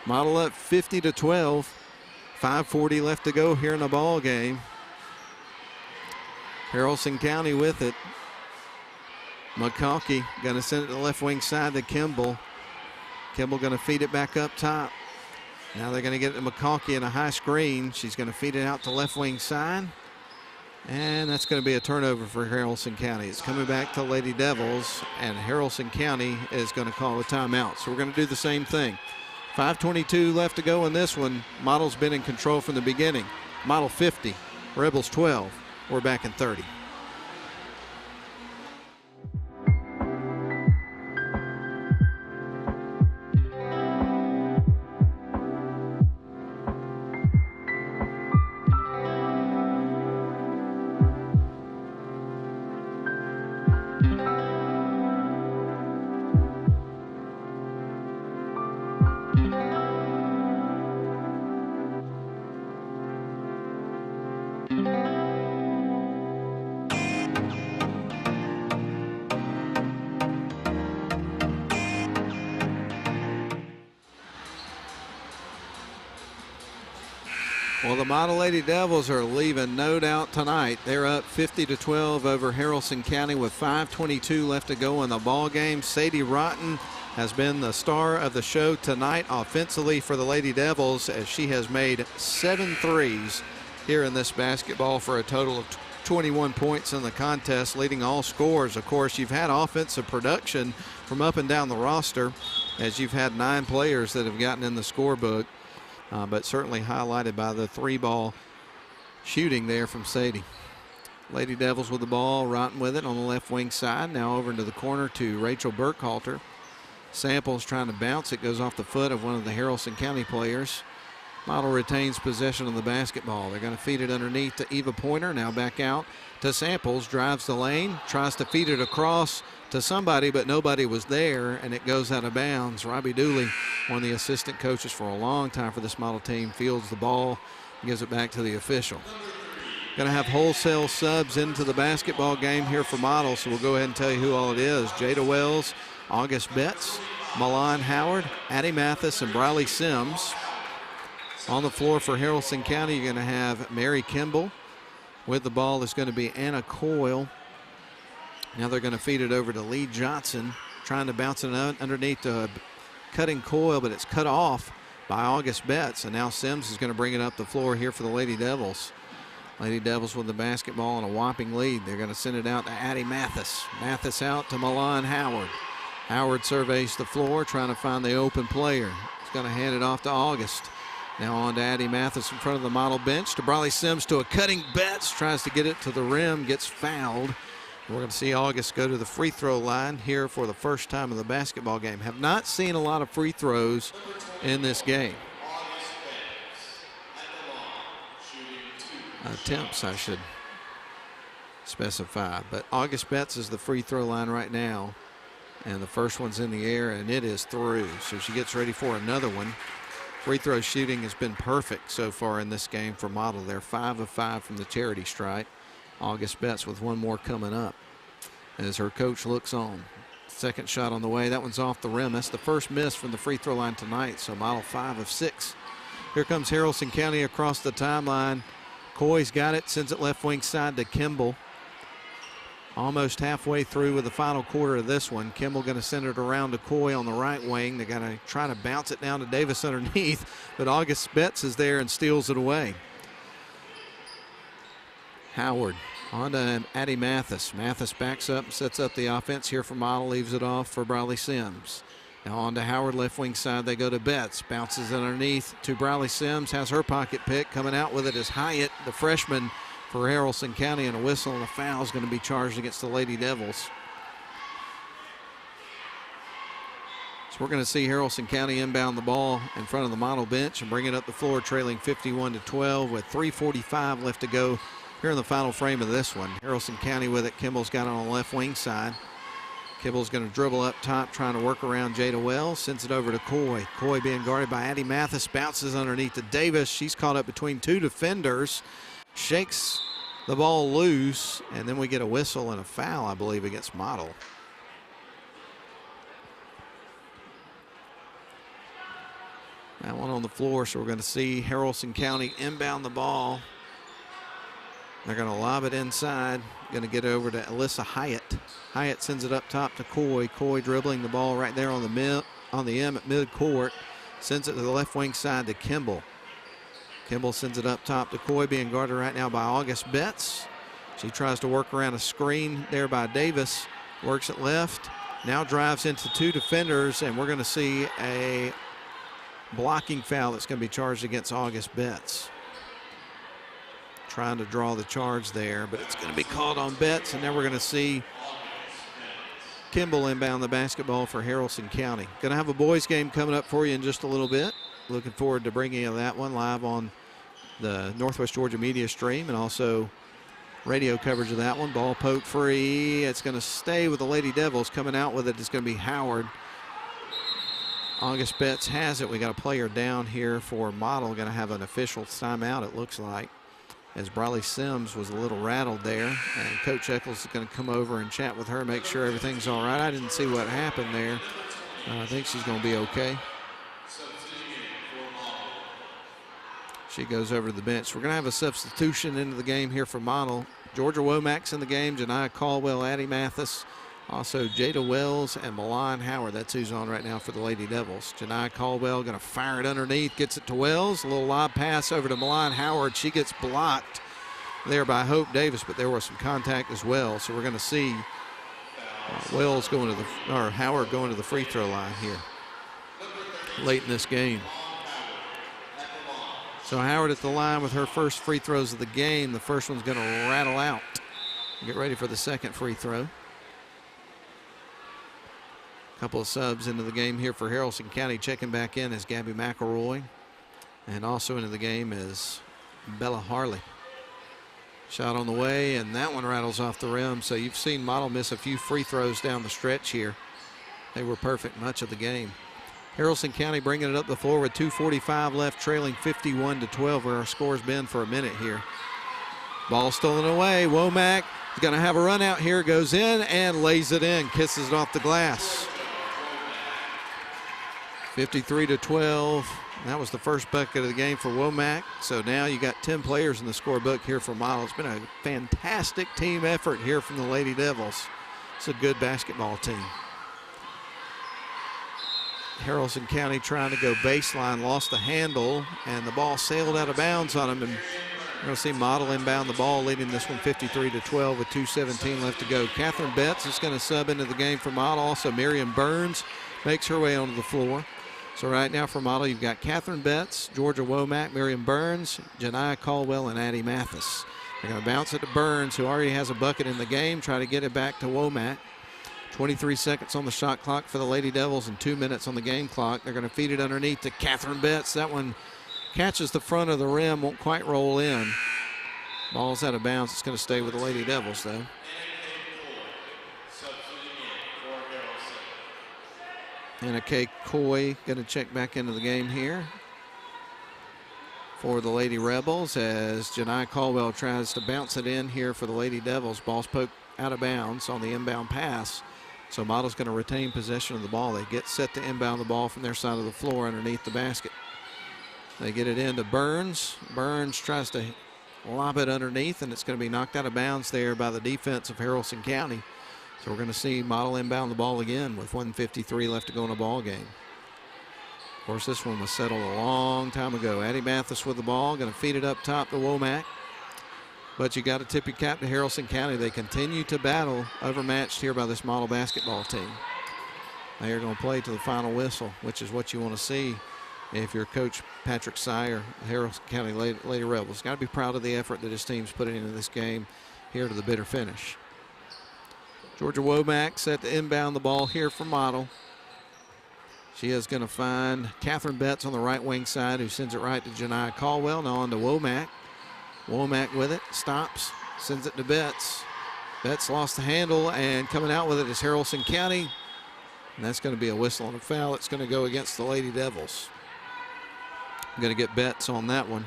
Model up 50-12. 5:40 left to go here in the ball game. Haralson County with it. McCalkey going to send it to the left wing side to Kimball. Kimball going to feed it back up top. Now they're going to get it to McCalkey in a high screen. She's going to feed it out to left wing side. And that's going to be a turnover for Haralson County. It's coming back to Lady Devils, and Haralson County is going to call a timeout. So we're going to do the same thing. 5:22 left to go in this one. Model's been in control from the beginning. Model 50, Rebels 12. We're back in 30. Well, the Model Lady Devils are leaving no doubt tonight. They're up 50-12 over Haralson County with 5:22 left to go in the ball game. Sadie Rotten has been the star of the show tonight offensively for the Lady Devils, as she has made 7 threes here in this basketball for a total of 21 points in the contest, leading all scorers. Of course, you've had offensive production from up and down the roster, as you've had 9 players that have gotten in the scorebook. But certainly highlighted by the 3-ball shooting there from Sadie. Lady Devils with the ball, Rotten with it on the left wing side. Now over into the corner to Rachel Burkhalter. Samples trying to bounce. It goes off the foot of one of the Haralson County players. Model retains possession of the basketball. They're going to feed it underneath to Eva Pointer. Now back out to Samples. Drives the lane. Tries to feed it across to somebody, but nobody was there, and it goes out of bounds. Robbie Dooley, one of the assistant coaches for a long time for this model team, fields the ball and gives it back to the official. Going to have wholesale subs into the basketball game here for model, so we'll go ahead and tell you who all it is. Jada Wells, August Betts, Milan Howard, Addie Mathis, and Briley Sims. On the floor for Haralson County, you're going to have Mary Kimball. With the ball is going to be Anna Coyle. Now they're going to feed it over to Lee Johnson, trying to bounce it underneath the cutting Coyle, but it's cut off by August Betts. And now Sims is going to bring it up the floor here for the Lady Devils. Lady Devils with the basketball and a whopping lead. They're going to send it out to Addie Mathis. Mathis out to Milan Howard. Howard surveys the floor, trying to find the open player. He's going to hand it off to August. Now on to Addie Mathis in front of the model bench. To Briley Sims to a cutting Betts. Tries to get it to the rim, gets fouled. We're going to see August go to the free throw line here for the first time in the basketball game. Have not seen a lot of free throws in this game. Attempts, I should specify. But August Betts is the free throw line right now. And the first one's in the air, and it is through. So she gets ready for another one. Free throw shooting has been perfect so far in this game for model. They're 5 of 5 from the charity stripe. August Betts with one more coming up as her coach looks on. Second shot on the way. That one's off the rim. That's the first miss from the free throw line tonight. So model 5 of 6. Here comes Haralson County across the timeline. Coy's got it, sends it left wing side to Kimball. Almost halfway through with the final quarter of this one. Kimball going to send it around to Coy on the right wing. They're going to try to bounce it down to Davis underneath, but August Betts is there and steals it away. Howard on to Addie Mathis. Mathis backs up and sets up the offense here for model, leaves it off for Briley Sims. Now on to Howard, left wing side. They go to Betts. Bounces it underneath to Briley Sims. Has her pocket pick. Coming out with it is Hyatt, the freshman for Haralson County, and a whistle and a foul is going to be charged against the Lady Devils. So we're going to see Haralson County inbound the ball in front of the model bench and bring it up the floor, trailing 51-12 with 3:45 left to go here in the final frame of this one. Haralson County with it. Kimball's got it on the left wing side. Kimball's going to dribble up top, trying to work around Jada Wells. Sends it over to Coy. Coy being guarded by Addie Mathis. Bounces underneath to Davis. She's caught up between two defenders. Shakes the ball loose, and then we get a whistle and a foul, I believe, against model. That one on the floor, so we're going to see Haralson County inbound the ball. They're going to lob it inside. Going to get over to Alyssa Hyatt. Hyatt sends it up top to Coy. Coy dribbling the ball right there on the M at midcourt. Sends it to the left wing side to Kimball. Kimball sends it up top to Coy, being guarded right now by August Betts. She tries to work around a screen there by Davis. Works it left. Now drives into two defenders, and we're going to see a blocking foul that's going to be charged against August Betts. Trying to draw the charge there, but it's going to be called on Betts, and now we're going to see Kimball inbound the basketball for Haralson County. Going to have a boys game coming up for you in just a little bit. Looking forward to bringing you that one live on the Northwest Georgia media stream and also radio coverage of that one. Ball poked free. It's going to stay with the Lady Devils. Coming out with it is going to be Howard. August Betts has it. We got a player down here for model. Going to have an official timeout, it looks like, as Briley Sims was a little rattled there. And Coach Eccles is going to come over and chat with her, make sure everything's all right. I didn't see what happened there. I think she's going to be okay. She goes over to the bench. We're going to have a substitution into the game here for model. Georgia Womack's in the game. Janiah Caldwell, Addie Mathis, also Jada Wells and Milan Howard. That's who's on right now for the Lady Devils. Janiah Caldwell going to fire it underneath. Gets it to Wells. A little lob pass over to Milan Howard. She gets blocked there by Hope Davis, but there was some contact as well. So we're going to see Howard going to the free throw line here late in this game. So Howard at the line with her first free throws of the game. The first one's going to rattle out. Get ready for the second free throw. A couple of subs into the game here for Haralson County. Checking back in is Gabby McElroy. And also into the game is Bella Harley. Shot on the way, and that one rattles off the rim. So you've seen Model miss a few free throws down the stretch here. They were perfect much of the game. Haralson County bringing it up the floor with 2:45 left, trailing 51-12, where our score's been for a minute here. Ball stolen away. Womack is going to have a run out here, goes in and lays it in, kisses it off the glass. 53-12. That was the first bucket of the game for Womack. So now you got 10 players in the scorebook here for Model. It's been a fantastic team effort here from the Lady Devils. It's a good basketball team. Haralson County trying to go baseline, lost the handle, and the ball sailed out of bounds on them. And we're going to see Model inbound the ball, leading this one 53-12 with 2:17 left to go. Catherine Betts is going to sub into the game for Model. Also, Miriam Burns makes her way onto the floor. So right now for Model, you've got Catherine Betts, Georgia Womack, Miriam Burns, Janiyah Caldwell, and Addie Mathis. They're going to bounce it to Burns, who already has a bucket in the game, try to get it back to Womack. 23 seconds on the shot clock for the Lady Devils and 2 minutes on the game clock. They're going to feed it underneath to Catherine Betts. That one catches the front of the rim, won't quite roll in. Ball's out of bounds. It's going to stay with the Lady Devils, though. Anna K. Coy going to check back into the game here for the Lady Rebels as Janiyah Caldwell tries to bounce it in here for the Lady Devils. Ball's poked out of bounds on the inbound pass. So Model's going to retain possession of the ball. They get set to inbound the ball from their side of the floor underneath the basket. They get it into Burns. Burns tries to lob it underneath, and it's going to be knocked out of bounds there by the defense of Haralson County. So we're going to see Model inbound the ball again with 1:53 left to go in the ball game. Of course, this one was settled a long time ago. Addie Mathis with the ball, going to feed it up top to Womack. But you got to tip your cap to Haralson County. They continue to battle, overmatched here by this Model basketball team. They are going to play to the final whistle, which is what you want to see if you're Coach Patrick Syer, Haralson County Lady Rebels. Got to be proud of the effort that his team's putting into this game here to the bitter finish. Georgia Womack set to inbound the ball here for Model. She is going to find Catherine Betts on the right wing side, who sends it right to Janiyah Caldwell. Now on to Womack. Womack with it, stops, sends it to Betts. Betts lost the handle, and coming out with it is Haralson County. And that's going to be a whistle and a foul. It's going to go against the Lady Devils. I'm going to get Betts on that one.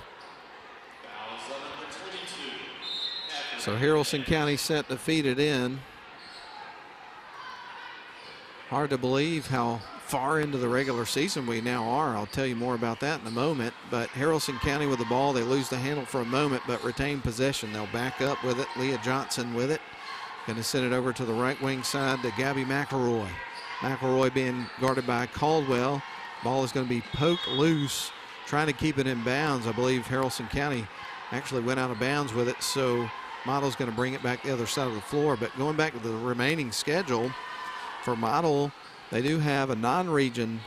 So Haralson County set to feed it in. Hard to believe how far into the regular season we now are. I'll tell you more about that in a moment. But Haralson County with the ball, they lose the handle for a moment but retain possession. They'll back up with it. Leah Johnson with it. Going to send it over to the right wing side to Gabby McElroy. McElroy being guarded by Caldwell. Ball is going to be poked loose, trying to keep it in bounds. I believe Haralson County actually went out of bounds with it, so Model's going to bring it back the other side of the floor. But going back to the remaining schedule for Model, they do have a non-region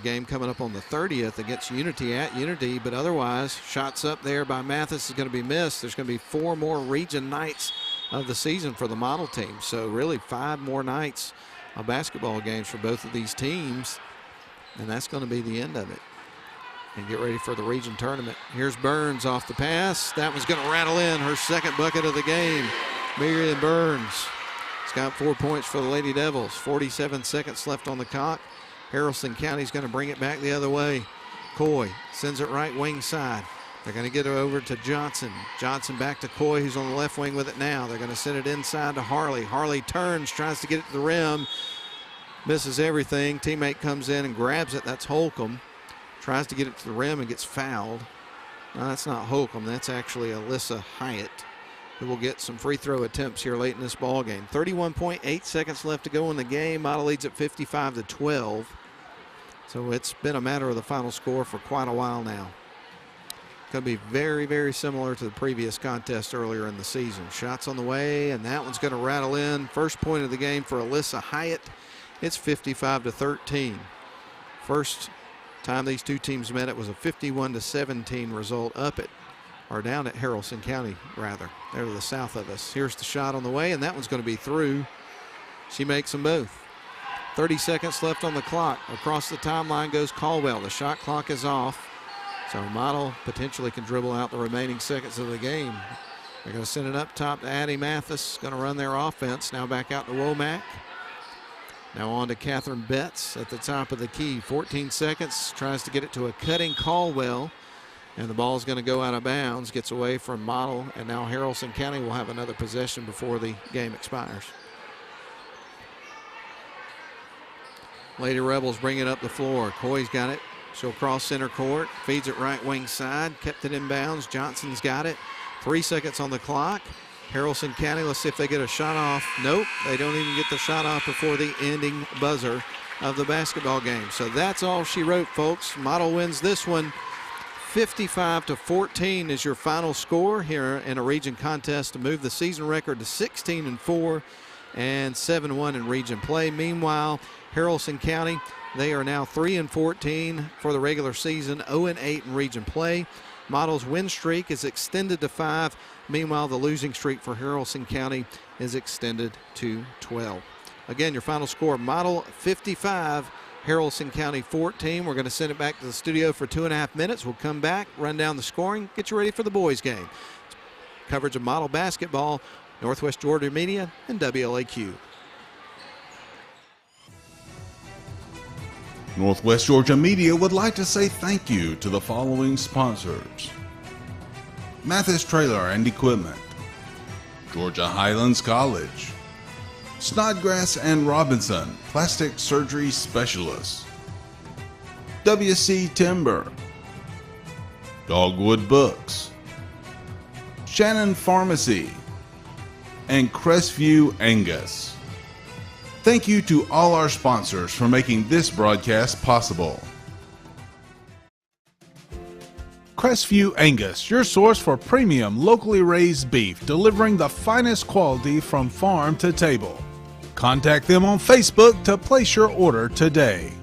game coming up on the 30th against Unity at Unity, but otherwise shots up there by Mathis is going to be missed. There's going to be 4 more region nights of the season for the Model team, so really 5 more nights of basketball games for both of these teams, and that's going to be the end of it. And get ready for the region tournament. Here's Burns off the pass. That one's going to rattle in her second bucket of the game. Miriam Burns. Got 4 points for the Lady Devils. 47 seconds left on the clock. Haralson County's going to bring it back the other way. Coy sends it right wing side. They're going to get it over to Johnson. Johnson back to Coy, who's on the left wing with it now. They're going to send it inside to Harley. Harley turns, tries to get it to the rim. Misses everything. Teammate comes in and grabs it. That's Holcomb. Tries to get it to the rim and gets fouled. No, that's not Holcomb. That's actually Alyssa Hyatt, who will get some free throw attempts here late in this ball game. 31.8 seconds left to go in the game. Model leads at 55-12. So it's been a matter of the final score for quite a while now. Going to be very, very similar to the previous contest earlier in the season. Shots on the way, and that one's going to rattle in. First point of the game for Alyssa Hyatt. It's 55-13. First time these two teams met, it was a 51-17 result down at Haralson County, rather. They're to the south of us. Here's the shot on the way, and that one's going to be through. She makes them both. 30 seconds left on the clock. Across the timeline goes Caldwell. The shot clock is off. So Model potentially can dribble out the remaining seconds of the game. They're going to send it up top to Addie Mathis, going to run their offense. Now back out to Womack. Now on to Catherine Betts at the top of the key. 14 seconds, tries to get it to a cutting Caldwell. And the ball's going to go out of bounds, gets away from Model, and now Haralson County will have another possession before the game expires. Lady Rebels bring it up the floor. Coy's got it. She'll cross center court, feeds it right wing side, kept it in bounds. Johnson's got it. 3 seconds on the clock. Haralson County, let's see if they get a shot off. Nope, they don't even get the shot off before the ending buzzer of the basketball game. So that's all she wrote, folks. Model wins this one. 55-14 is your final score here in a region contest to move the season record to 16-4 and 7-1 in region play. Meanwhile, Haralson County, they are now 3-14 for the regular season, 0-8 in region play. Model's win streak is extended to 5. Meanwhile, the losing streak for Haralson County is extended to 12. Again, your final score, Model 55, Haralson County 14. We're going to send it back to the studio for 2.5 minutes. We'll come back, run down the scoring, get you ready for the boys' game. Coverage of Model basketball, Northwest Georgia Media, and WLAQ. Northwest Georgia Media would like to say thank you to the following sponsors: Mathis Trailer and Equipment, Georgia Highlands College, Snodgrass and Robinson, Plastic Surgery Specialists, WC Timber, Dogwood Books, Shannon Pharmacy, and Crestview Angus. Thank you to all our sponsors for making this broadcast possible. Crestview Angus, your source for premium locally raised beef, delivering the finest quality from farm to table. Contact them on Facebook to place your order today.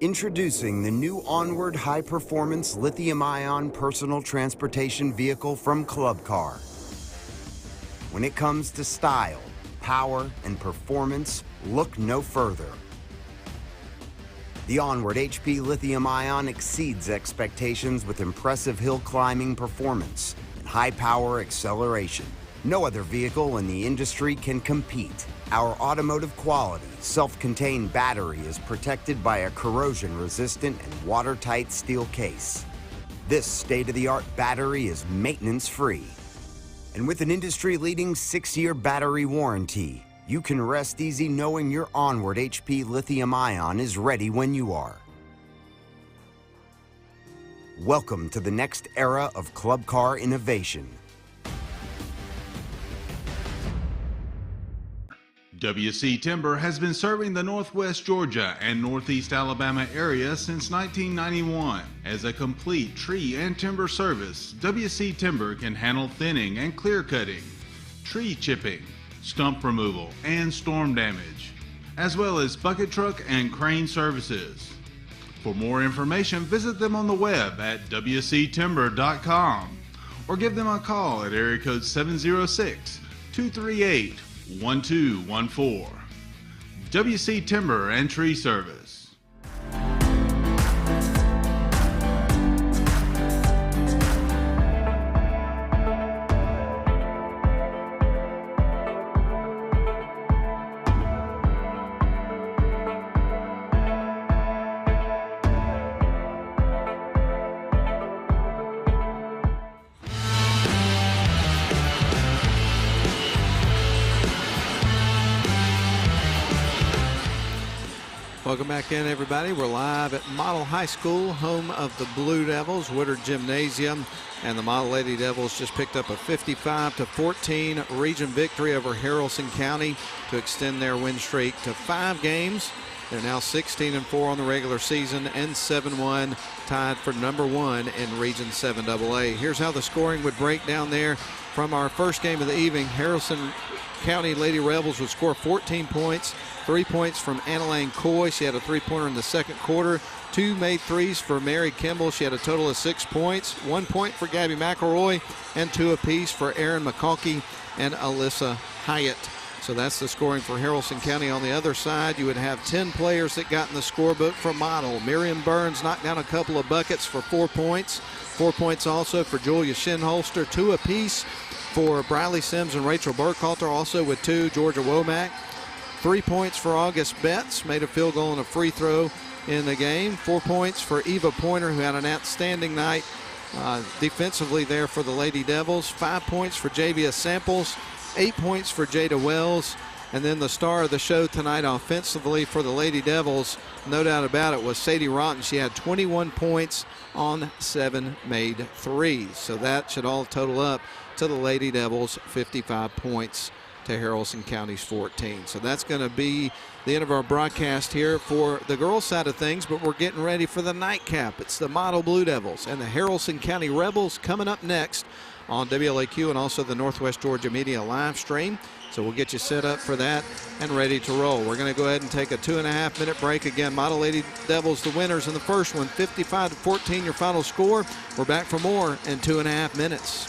Introducing the new Onward high-performance lithium-ion personal transportation vehicle from Club Car. When it comes to style, power, and performance, look no further. The Onward HP lithium-ion exceeds expectations with impressive hill climbing performance and high-power acceleration. No other vehicle in the industry can compete. Our automotive quality, self-contained battery is protected by a corrosion-resistant and watertight steel case. This state-of-the-art battery is maintenance-free. And with an industry-leading 6-year battery warranty, you can rest easy knowing your Onward HP lithium-ion is ready when you are. Welcome to the next era of Club Car innovation. WC Timber has been serving the Northwest Georgia and Northeast Alabama area since 1991. As a complete tree and timber service, WC Timber can handle thinning and clear cutting, tree chipping, stump removal, and storm damage, as well as bucket truck and crane services. For more information, visit them on the web at wctimber.com or give them a call at area code 706-238-1214. WC Timber and Tree Service. Welcome back in, everybody. We're live at Model High School, home of the Blue Devils, Woodard Gymnasium, and the Model Lady Devils just picked up a 55-14 region victory over Haralson County to extend their win streak to 5 games. They're now 16-4 on the regular season and 7-1, tied for number 1 in Region 7AA. Here's how the scoring would break down there from our first game of the evening. Haralson County Lady Rebels would score 14 points. 3 points from Annalane Coy. She had a 3-pointer in the second quarter. 2 made threes for Mary Kimball. She had a total of 6 points. 1 point for Gabby McElroy and 2 apiece for Erin McCalkey and Alyssa Hyatt. So that's the scoring for Haralson County. On the other side, you would have 10 players that got in the scorebook for Model. Miriam Burns knocked down a couple of buckets for 4 points. 4 points also for Julia Shinholster, 2 apiece for Briley Sims and Rachel Burkhalter, also with 2, Georgia Womack. 3 points for August Betts, made a field goal and a free throw in the game. 4 points for Eva Pointer, who had an outstanding night defensively there for the Lady Devils. 5 points for Javia Samples, 8 points for Jada Wells, and then the star of the show tonight offensively for the Lady Devils, no doubt about it, was Sadie Rotten. She had 21 points on 7 made threes. So that should all total up to the Lady Devils 55 points to Haralson County's 14. So that's going to be the end of our broadcast here for the girls' side of things, but we're getting ready for the nightcap. It's the Model Blue Devils and the Haralson County Rebels coming up next on WLAQ and also the Northwest Georgia Media live stream. So we'll get you set up for that and ready to roll. We're going to go ahead and take a 2.5-minute break. Again, Model Lady Devils the winners in the first one, 55-14 your final score. We're back for more in 2.5 minutes.